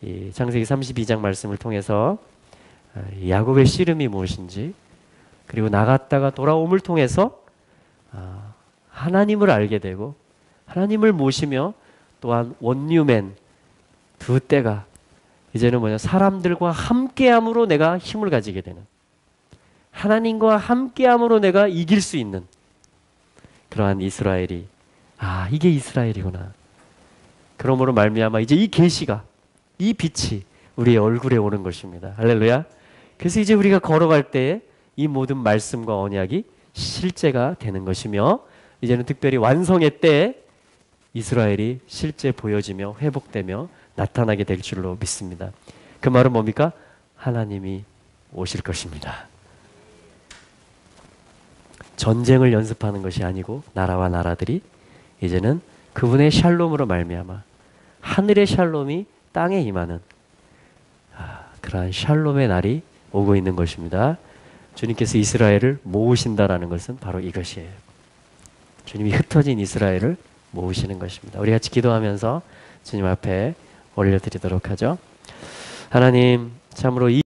A: 이 창세기 32장 말씀을 통해서 야곱의 씨름이 무엇인지 그리고 나갔다가 돌아옴을 통해서 하나님을 알게 되고 하나님을 모시며 또한 원뉴맨 두 때가 이제는 뭐냐 사람들과 함께함으로 내가 힘을 가지게 되는 하나님과 함께함으로 내가 이길 수 있는 그러한 이스라엘이 이게 이스라엘이구나. 그러므로 말미암아 이제 이 계시가 이 빛이 우리의 얼굴에 오는 것입니다. 할렐루야. 그래서 이제 우리가 걸어갈 때에 이 모든 말씀과 언약이 실제가 되는 것이며 이제는 특별히 완성의 때에 이스라엘이 실제 보여지며 회복되며 나타나게 될 줄로 믿습니다. 그 말은 뭡니까? 하나님이 오실 것입니다. 전쟁을 연습하는 것이 아니고 나라와 나라들이 이제는 그분의 샬롬으로 말미암아 하늘의 샬롬이 땅에 임하는 그러한 샬롬의 날이 오고 있는 것입니다. 주님께서 이스라엘을 모으신다라는 것은 바로 이것이에요. 주님이 흩어진 이스라엘을 모으시는 것입니다. 우리 같이 기도하면서 주님 앞에 올려드리도록 하죠. 하나님, 참으로 이